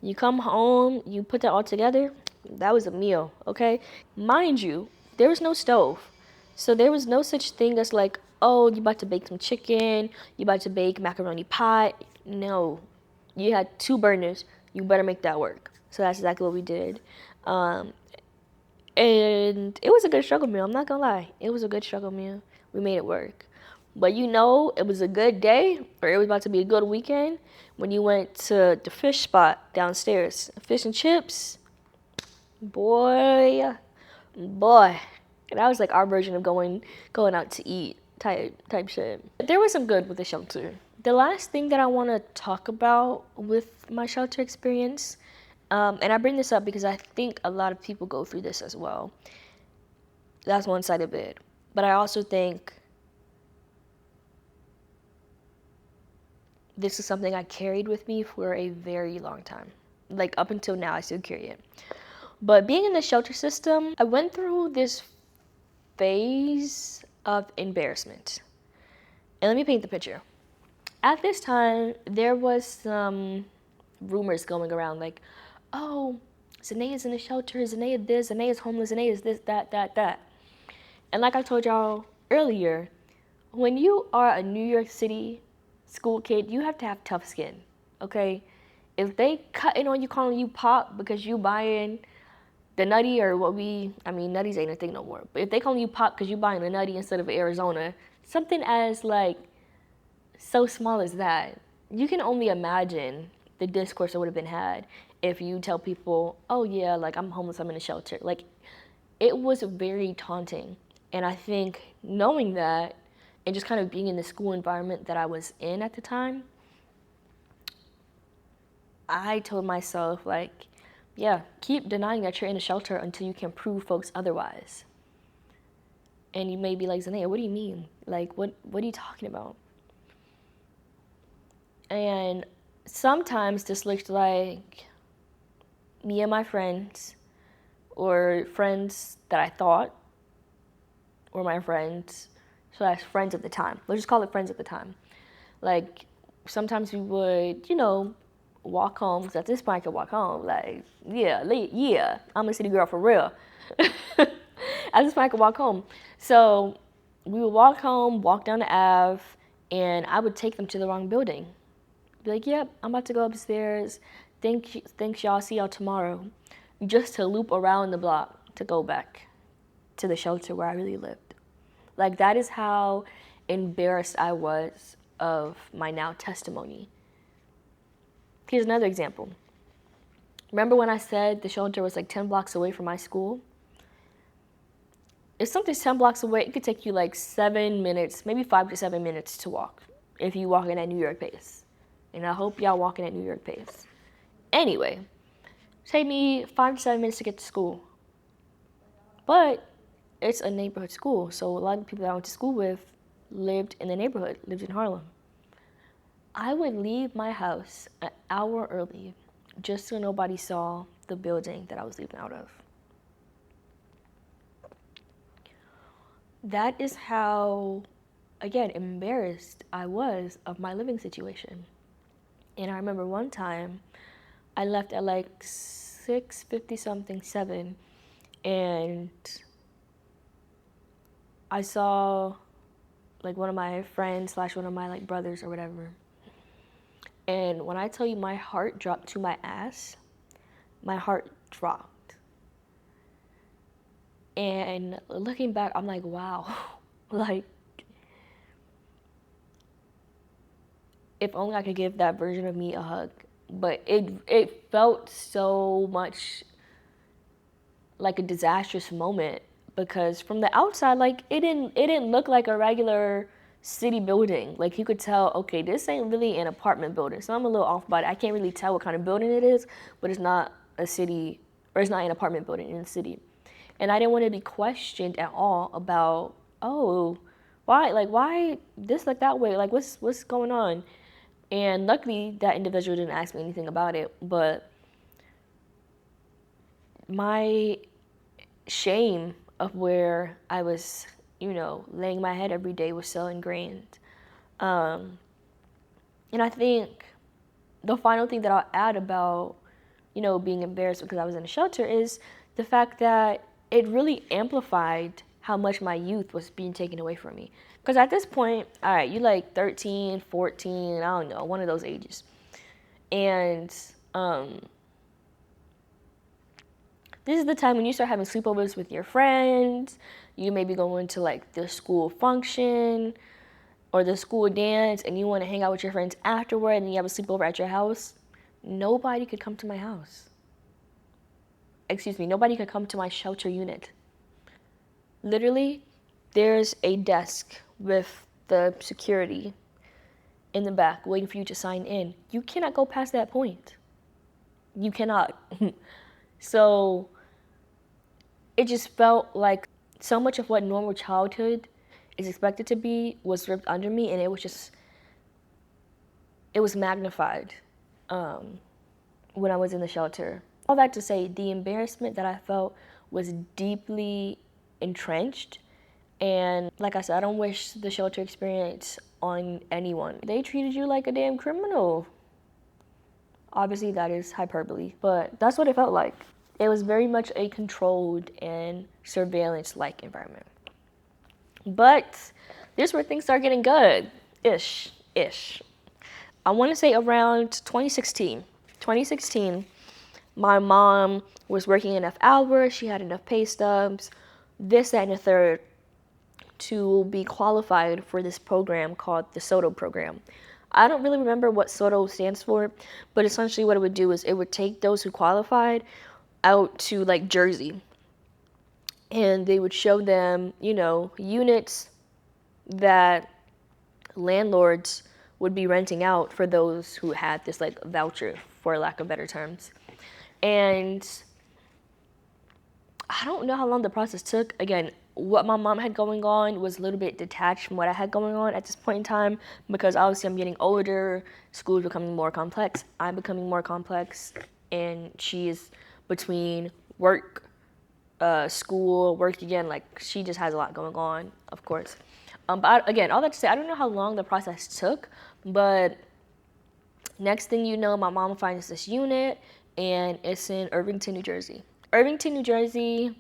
You come home, you put that all together. That was a meal, okay? Mind you, there was no stove. So there was no such thing as like, oh, you about to bake some chicken, you about to bake macaroni pie. No. You had 2 burners. You better make that work. So that's exactly what we did. And it was a good struggle meal. I'm not going to lie. It was a good struggle meal. We made it work. But it was a good day, or it was about to be a good weekend, when you went to the fish spot downstairs. Fish and chips. Boy. That was like our version of going out to eat type shit. There was some good with the shelter. The last thing that I want to talk about with my shelter experience, and I bring this up because I think a lot of people go through this as well. That's one side of it. But I also think this is something I carried with me for a very long time. Like, up until now, I still carry it. But being in the shelter system, I went through this phase of embarrassment. And let me paint the picture. At this time, there was some rumors going around like, oh, Zenayah's in the shelter, Zenayah this, Zenayah's homeless, Zenayah's this, that. And like I told y'all earlier, when you are a New York City school kid, you have to have tough skin, okay? If they cutting on you, calling you pop because you buying the nutty, or nutties ain't a thing no more. But if they calling you pop because you buying a nutty instead of Arizona, something as like so small as that, you can only imagine the discourse that would have been had if you tell people, oh yeah, like, I'm homeless, I'm in a shelter. Like, it was very taunting. And I think knowing that and just kind of being in the school environment that I was in at the time, I told myself, like, Yeah, keep denying that you're in a shelter until you can prove folks otherwise. And you may be like, Zenayah, what do you mean? Like, what are you talking about? And sometimes this looks like me and my friends, or friends that I thought were my friends, so that's friends at the time. Let's just call it friends at the time. Like, sometimes we would, walk home, because at this point I could walk home. Like, yeah, I'm a city girl for real. At this point I could walk home. So we would walk home, walk down the Ave, and I would take them to the wrong building. Be like, yep, I'm about to go upstairs. Thanks y'all, see y'all tomorrow. Just to loop around the block to go back to the shelter where I really lived. Like, that is how embarrassed I was of my now testimony. Here's another example. Remember when I said the shelter was like 10 blocks away from my school? If something's 10 blocks away, it could take you like 7 minutes, maybe 5 to 7 minutes to walk if you walk in at New York pace. And I hope y'all walking at New York pace. Anyway, take me 5 to 7 minutes to get to school. But it's a neighborhood school, so a lot of people that I went to school with lived in the neighborhood, lived in Harlem. I would leave my house an hour early just so nobody saw the building that I was leaving out of. That is how, again, embarrassed I was of my living situation. And I remember one time I left at like 6:50 something, 7, and I saw like one of my friends / one of my like brothers or whatever. And when I tell you my heart dropped to my ass, my heart dropped. And looking back, I'm like, wow, like, if only I could give that version of me a hug. But it felt so much like a disastrous moment, because from the outside, like, it didn't look like a regular city building. Like, you could tell, okay, this ain't really an apartment building. So I'm a little off about it. I can't really tell what kind of building it is, but it's not a city, or it's not an apartment building in the city. And I didn't want to be questioned at all about, oh, why this look that way? Like, what's going on? And luckily, that individual didn't ask me anything about it, but my shame of where I was, laying my head every day was so ingrained. And I think the final thing that I'll add about, being embarrassed because I was in a shelter is the fact that it really amplified how much my youth was being taken away from me. Because at this point, all right, you like 13, 14, I don't know, one of those ages. And this is the time when you start having sleepovers with your friends. You may be going to like the school function or the school dance, and you want to hang out with your friends afterward, and you have a sleepover at your house. Nobody could come to my house. Nobody could come to my shelter unit. Literally, there's a desk with the security in the back waiting for you to sign in. You cannot go past that point. You cannot. So it just felt like so much of what normal childhood is expected to be was ripped under me, and it was magnified when I was in the shelter. All that to say, the embarrassment that I felt was deeply entrenched. And like I said, I don't wish the shelter experience on anyone. They treated you like a damn criminal. Obviously, that is hyperbole, but that's what it felt like. It was very much a controlled and surveillance-like environment. But this is where things start getting good. Ish. I want to say around 2016. 2016, my mom was working enough hours, she had enough pay stubs, this, that, and the third, to be qualified for this program called the SOTO program. I don't really remember what SOTO stands for, but essentially what it would do is it would take those who qualified out to like Jersey, and they would show them, units that landlords would be renting out for those who had this like voucher, for lack of better terms. And I don't know how long the process took. Again, what my mom had going on was a little bit detached from what I had going on at this point in time, because obviously I'm getting older, school's becoming more complex, I'm becoming more complex, and she is between work, school, work again. Like, she just has a lot going on, of course. Again, all that to say, I don't know how long the process took, but next thing you know, my mom finds this unit, and it's in Irvington, New Jersey. Irvington, New Jersey,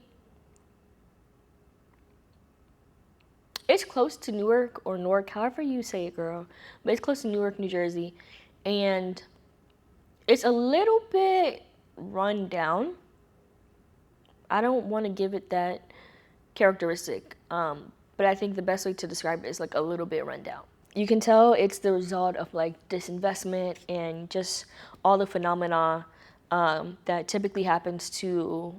it's close to Newark or Newark, however you say it, girl. But it's close to Newark, New Jersey. And it's a little bit run down. I don't want to give it that characteristic, but I think the best way to describe it is like a little bit run down. You can tell it's the result of like disinvestment and just all the phenomena that typically happens to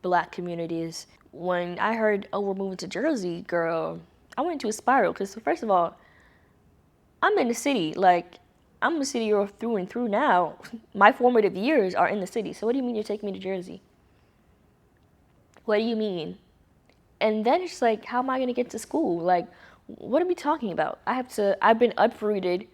Black communities. When I heard, oh, we're moving to Jersey, girl, I went into a spiral, because first of all, I'm in the city. Like, I'm a city girl through and through now. My formative years are in the city. So what do you mean you're taking me to Jersey? What do you mean? And then it's like, how am I going to get to school? Like, what are we talking about? I've been uprooted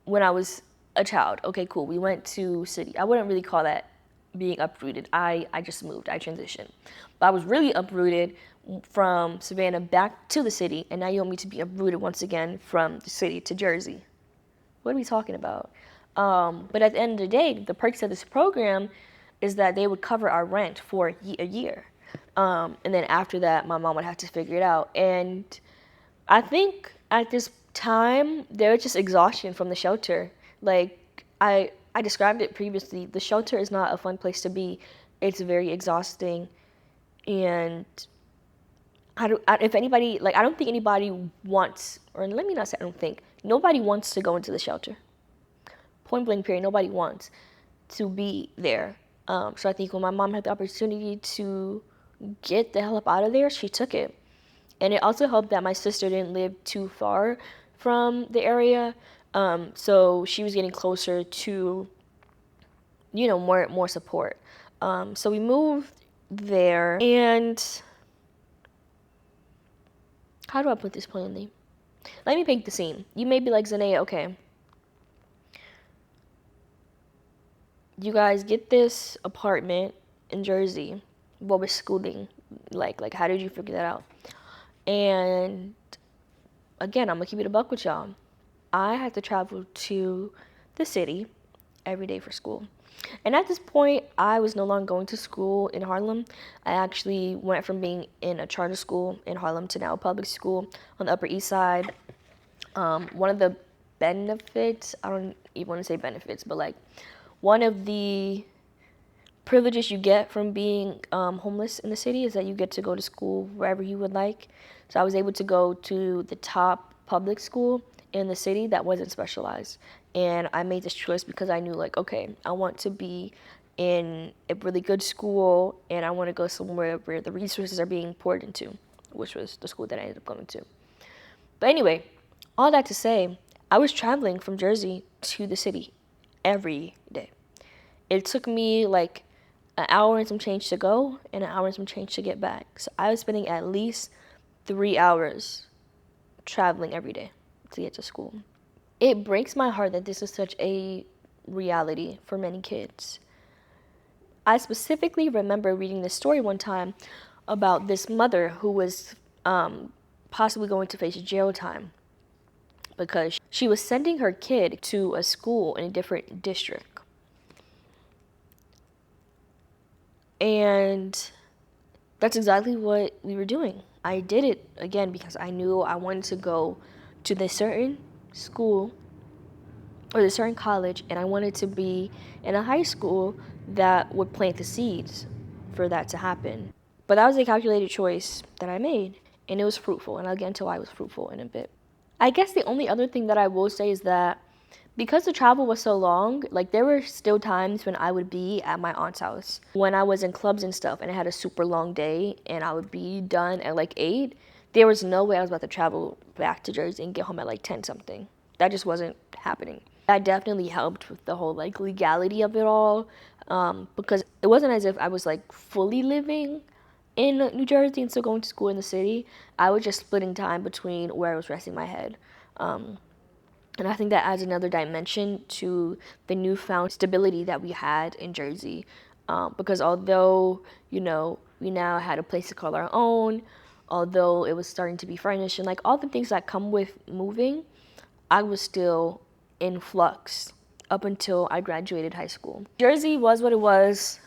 when I was a child. Okay, cool. We went to city. I wouldn't really call that being uprooted. I just moved. I transitioned. But I was really uprooted from Savannah back to the city, and now you want me to be uprooted once again from the city to Jersey. What are we talking about? But at the end of the day, the perks of this program is that they would cover our rent for a year. And then after that, my mom would have to figure it out. And I think at this time, there was just exhaustion from the shelter. Like, I described it previously. The shelter is not a fun place to be. It's very exhausting. And if anybody, like, I don't think anybody wants, or let me not say I don't think, nobody wants to go into the shelter. Point blank period, nobody wants to be there. So I think when my mom had the opportunity to get the hell up out of there, she took it. And it also helped that my sister didn't live too far from the area. So she was getting closer to, more support. So we moved there, and how do I put this plainly? Let me paint the scene. You may be like, Zenayah, okay, you guys get this apartment in Jersey. What was schooling like how did you figure that out? And again, I'm gonna keep it a buck with y'all. I had to travel to the city every day for school. And at this point, I was no longer going to school in Harlem. I actually went from being in a charter school in Harlem to now a public school on the Upper East Side. One of the benefits, I don't even want to say benefits, but like one of the privileges you get from being homeless in the city is that you get to go to school wherever you would like. So I was able to go to the top public school in the city that wasn't specialized. And I made this choice because I knew, like, okay, I want to be in a really good school, and I want to go somewhere where the resources are being poured into, which was the school that I ended up going to. But anyway, all that to say, I was traveling from Jersey to the city every day. It took me like an hour and some change to go and an hour and some change to get back. So I was spending at least 3 hours traveling every day to get to school. It breaks my heart that this is such a reality for many kids. I specifically remember reading this story one time about this mother who was possibly going to face jail time because she was sending her kid to a school in a different district. And that's exactly what we were doing. I did it again because I knew I wanted to go to this certain school or this certain college, and I wanted to be in a high school that would plant the seeds for that to happen. But that was a calculated choice that I made, and it was fruitful, and I'll get into why it was fruitful in a bit. I guess the only other thing that I will say is that because the travel was so long, like there were still times when I would be at my aunt's house when I was in clubs and stuff and I had a super long day and I would be done at like 8. There was no way I was about to travel back to Jersey and get home at like 10 something. That just wasn't happening. That definitely helped with the whole like legality of it all, because it wasn't as if I was like fully living in New Jersey and still going to school in the city. I was just splitting time between where I was resting my head. And I think that adds another dimension to the newfound stability that we had in Jersey. Because although, we now had a place to call our own, although it was starting to be furnished and like all the things that come with moving, I was still in flux up until I graduated high school. Jersey was what it was.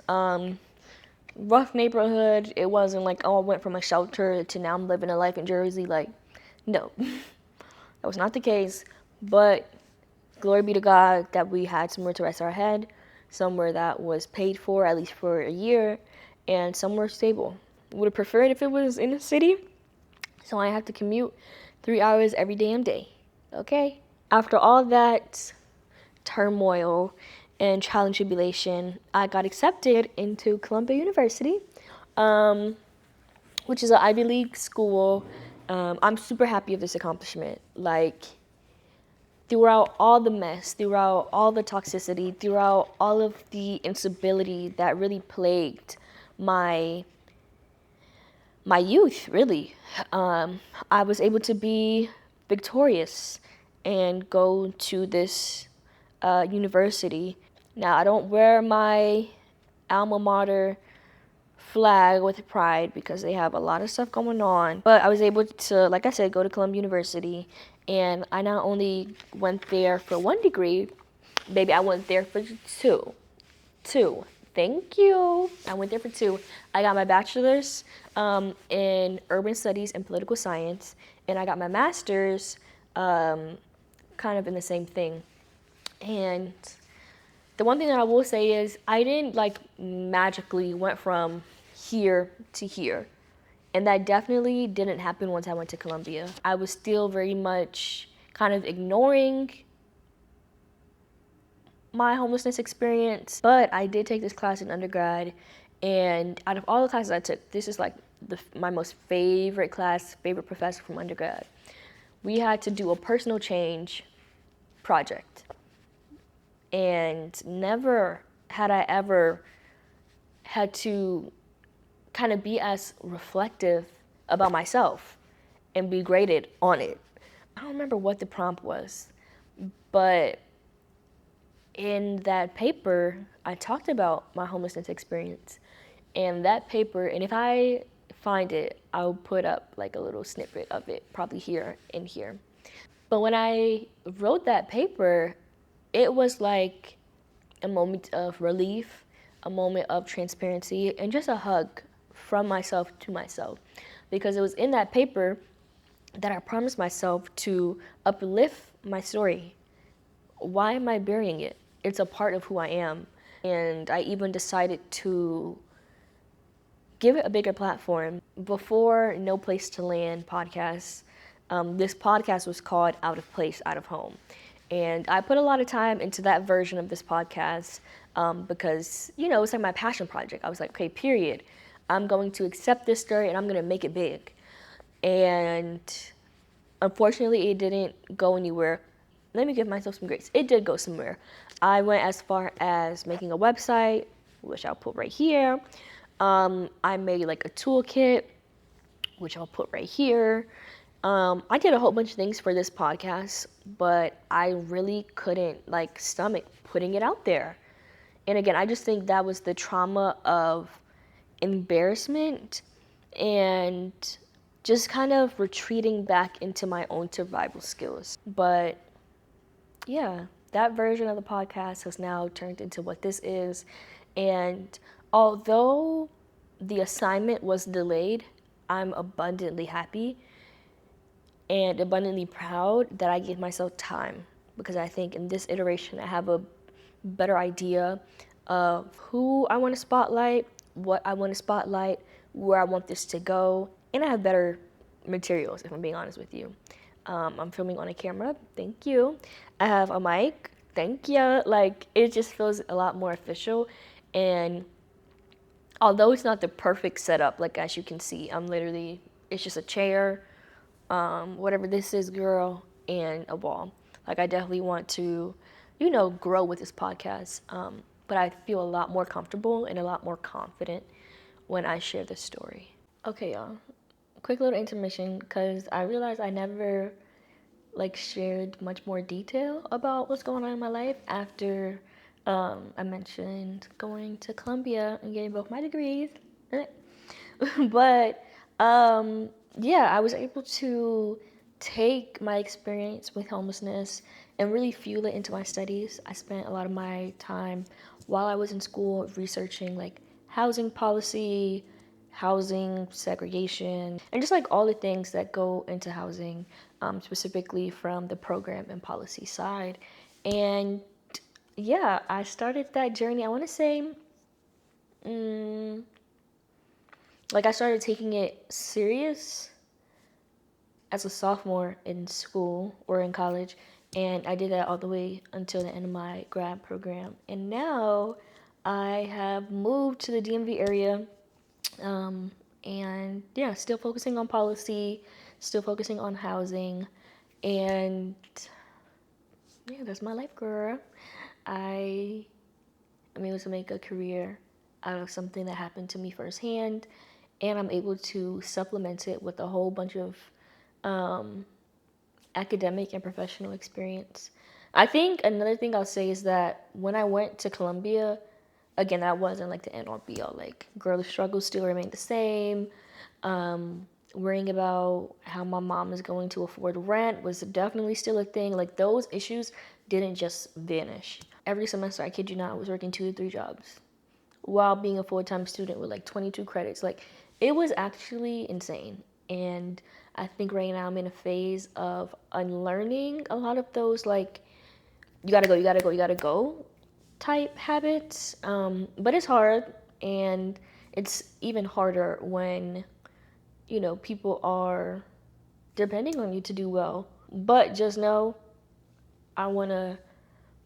Rough neighborhood. It wasn't like, oh, I went from a shelter to now I'm living a life in Jersey. Like, no, that was not the case. But glory be to God that we had somewhere to rest our head, somewhere that was paid for, at least for a year, and somewhere stable. Would have preferred if it was in the city, so I have to commute 3 hours every damn day. Okay? After all that turmoil and trial and tribulation, I got accepted into Columbia University, which is an Ivy League school. I'm super happy of this accomplishment. Like, throughout all the mess, throughout all the toxicity, throughout all of the instability that really plagued my youth, really, I was able to be victorious and go to this university. Now, I don't wear my alma mater flag with pride because they have a lot of stuff going on. But I was able to, like I said, go to Columbia University, and I not only went there for 1 degree, baby, I went there for two. Two. Thank you. I went there for 2. I got my bachelor's in urban studies and political science, and I got my master's kind of in the same thing. And the one thing that I will say is I didn't like magically went from here to here. And that definitely didn't happen once I went to Columbia. I was still very much kind of ignoring my homelessness experience, but I did take this class in undergrad, and out of all the classes I took, this is like my most favorite class, favorite professor from undergrad. We had to do a personal change project, and never had I ever had to kind of be as reflective about myself and be graded on it. I don't remember what the prompt was, but in that paper, I talked about my homelessness experience. And that paper, and if I find it, I'll put up like a little snippet of it, probably here and here. But when I wrote that paper, it was like a moment of relief, a moment of transparency, and just a hug from myself to myself. Because it was in that paper that I promised myself to uplift my story. Why am I burying it? It's a part of who I am. And I even decided to give it a bigger platform. Before No Place to Land podcast, this podcast was called Out of Place, Out of Home. And I put a lot of time into that version of this podcast because, it's like my passion project. I was like, okay, period. I'm going to accept this story and I'm going to make it big. And unfortunately, it didn't go anywhere. Let me give myself some grace. It did go somewhere. I went as far as making a website, which I'll put right here. I made like a toolkit, which I'll put right here. I did a whole bunch of things for this podcast, but I really couldn't stomach putting it out there. And again, I just think that was the trauma of embarrassment and just kind of retreating back into my own survival skills. But yeah, that version of the podcast has now turned into what this is. And although the assignment was delayed, I'm abundantly happy and abundantly proud that I gave myself time, because I think in this iteration I have a better idea of who I want to spotlight, what I want to spotlight, where I want this to go, and I have better materials, if I'm being honest with you. I'm filming on a camera, thank you. I have a mic, thank you. It just feels a lot more official, and although it's not the perfect setup, as you can see, it's just a chair, whatever this is, girl, and a wall. I definitely want to, grow with this podcast. But I feel a lot more comfortable and a lot more confident when I share this story. Okay, y'all. Quick little intermission because I realized I never shared much more detail about what's going on in my life after I mentioned going to Columbia and getting both my degrees. But yeah, I was able to take my experience with homelessness and really fuel it into my studies. I spent a lot of my time while I was in school researching housing policy, housing segregation, and just all the things that go into housing, specifically from the program and policy side. And yeah, I started that journey, I want to say, I started taking it serious as a sophomore in school or in college, and I did that all the way until the end of my grad program. And now I have moved to the DMV area, and yeah, still focusing on policy, still focusing on housing, and yeah, that's my life, girl. I am able to make a career out of something that happened to me firsthand, and I'm able to supplement it with a whole bunch of academic and professional experience. I think another thing I'll say is that when I went to Columbia, again, that wasn't the end all be all. Girl, the struggles still remain the same. Worrying about how my mom is going to afford rent was definitely still a thing. Those issues didn't just vanish. Every semester, I kid you not, I was working 2 to 3 jobs while being a full-time student with 22 credits. It was actually insane. And I think right now I'm in a phase of unlearning a lot of those you gotta go, you gotta go, you gotta go type habits. But it's hard, and it's even harder when people are depending on you to do well. But just know, I want to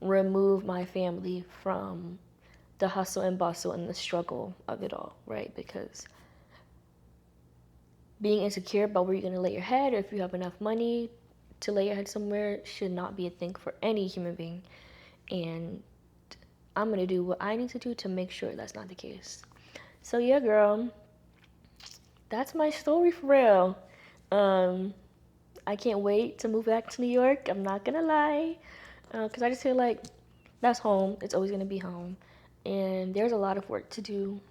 remove my family from the hustle and bustle and the struggle of it all, right? Because being insecure about where you're going to lay your head, or if you have enough money to lay your head somewhere, should not be a thing for any human being. And I'm going to do what I need to do to make sure that's not the case. So yeah, girl, that's my story for real. I can't wait to move back to New York. I'm not going to lie. Because I just feel like that's home. It's always going to be home. And there's a lot of work to do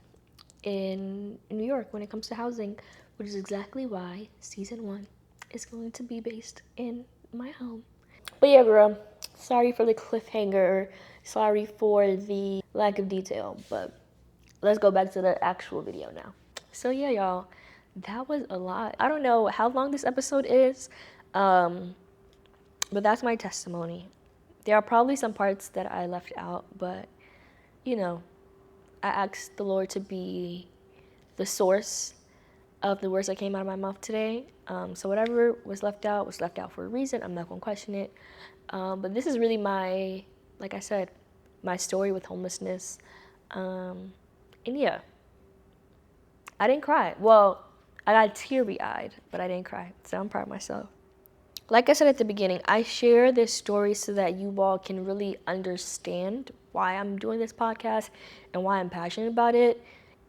in New York when it comes to housing, which is exactly why season 1 is going to be based in my home. But yeah, girl, sorry for the cliffhanger. Sorry for the lack of detail. But let's go back to the actual video now. So yeah, y'all, that was a lot. I don't know how long this episode is, but that's my testimony. There are probably some parts that I left out, but I asked the Lord to be the source of the words that came out of my mouth today. So whatever was left out for a reason. I'm not going to question it. But this is really like I said, my story with homelessness. And yeah, I didn't cry. Well, I got teary-eyed, but I didn't cry. So I'm proud of myself. Like I said at the beginning, I share this story so that you all can really understand why I'm doing this podcast and why I'm passionate about it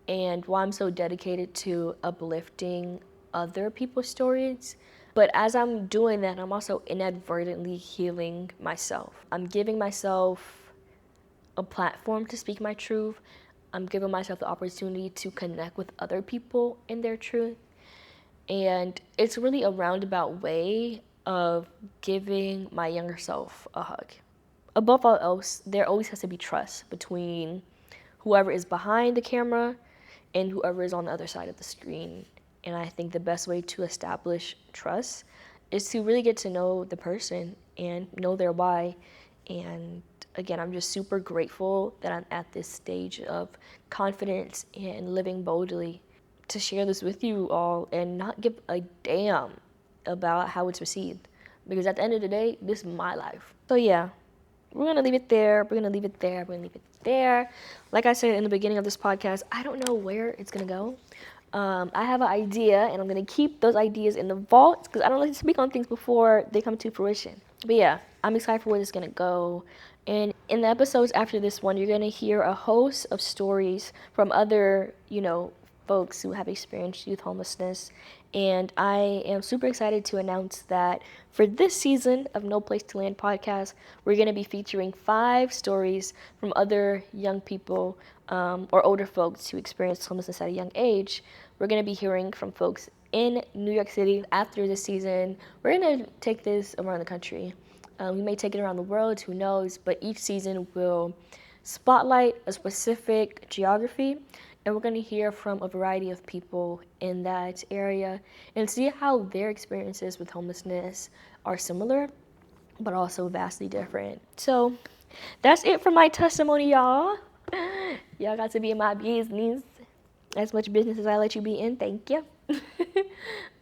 and why I'm so dedicated to uplifting other people's stories. But as I'm doing that, I'm also inadvertently healing myself. I'm giving myself a platform to speak my truth. I'm giving myself the opportunity to connect with other people in their truth. And it's really a roundabout way of giving my younger self a hug. Above all else, there always has to be trust between whoever is behind the camera and whoever is on the other side of the screen. And I think the best way to establish trust is to really get to know the person and know their why. And again, I'm just super grateful that I'm at this stage of confidence and living boldly to share this with you all and not give a damn about how it's received. Because at the end of the day, this is my life. So yeah, we're going to leave it there. We're going to leave it there. We're going to leave it there. Like I said in the beginning of this podcast, I don't know where it's going to go. I have an idea, and I'm going to keep those ideas in the vault because I don't like to speak on things before they come to fruition. But yeah, I'm excited for where this is going to go. And in the episodes after this one, you're going to hear a host of stories from other, folks who have experienced youth homelessness. And I am super excited to announce that for this season of No Place to Land podcast, we're going to be featuring 5 stories from other young people or older folks who experienced homelessness at a young age. We're going to be hearing from folks in New York City. After this season, we're going to take this around the country. We may take it around the world, who knows, but each season will spotlight a specific geography, and we're going to hear from a variety of people in that area and see how their experiences with homelessness are similar, but also vastly different. So that's it for my testimony, y'all. Y'all got to be in my business. As much business as I let you be in, thank you.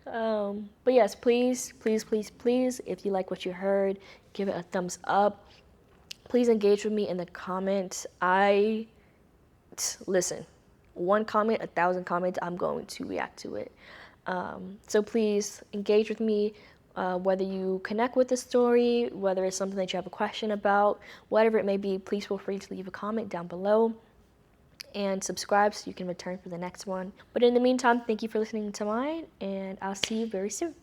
But yes, please, please, please, please, if you like what you heard, give it a thumbs up. Please engage with me in the comments. Listen, one comment, 1,000 comments, I'm going to react to it. So please engage with me, whether you connect with the story, whether it's something that you have a question about, whatever it may be, please feel free to leave a comment down below and subscribe so you can return for the next one. But in the meantime, thank you for listening to mine, and I'll see you very soon.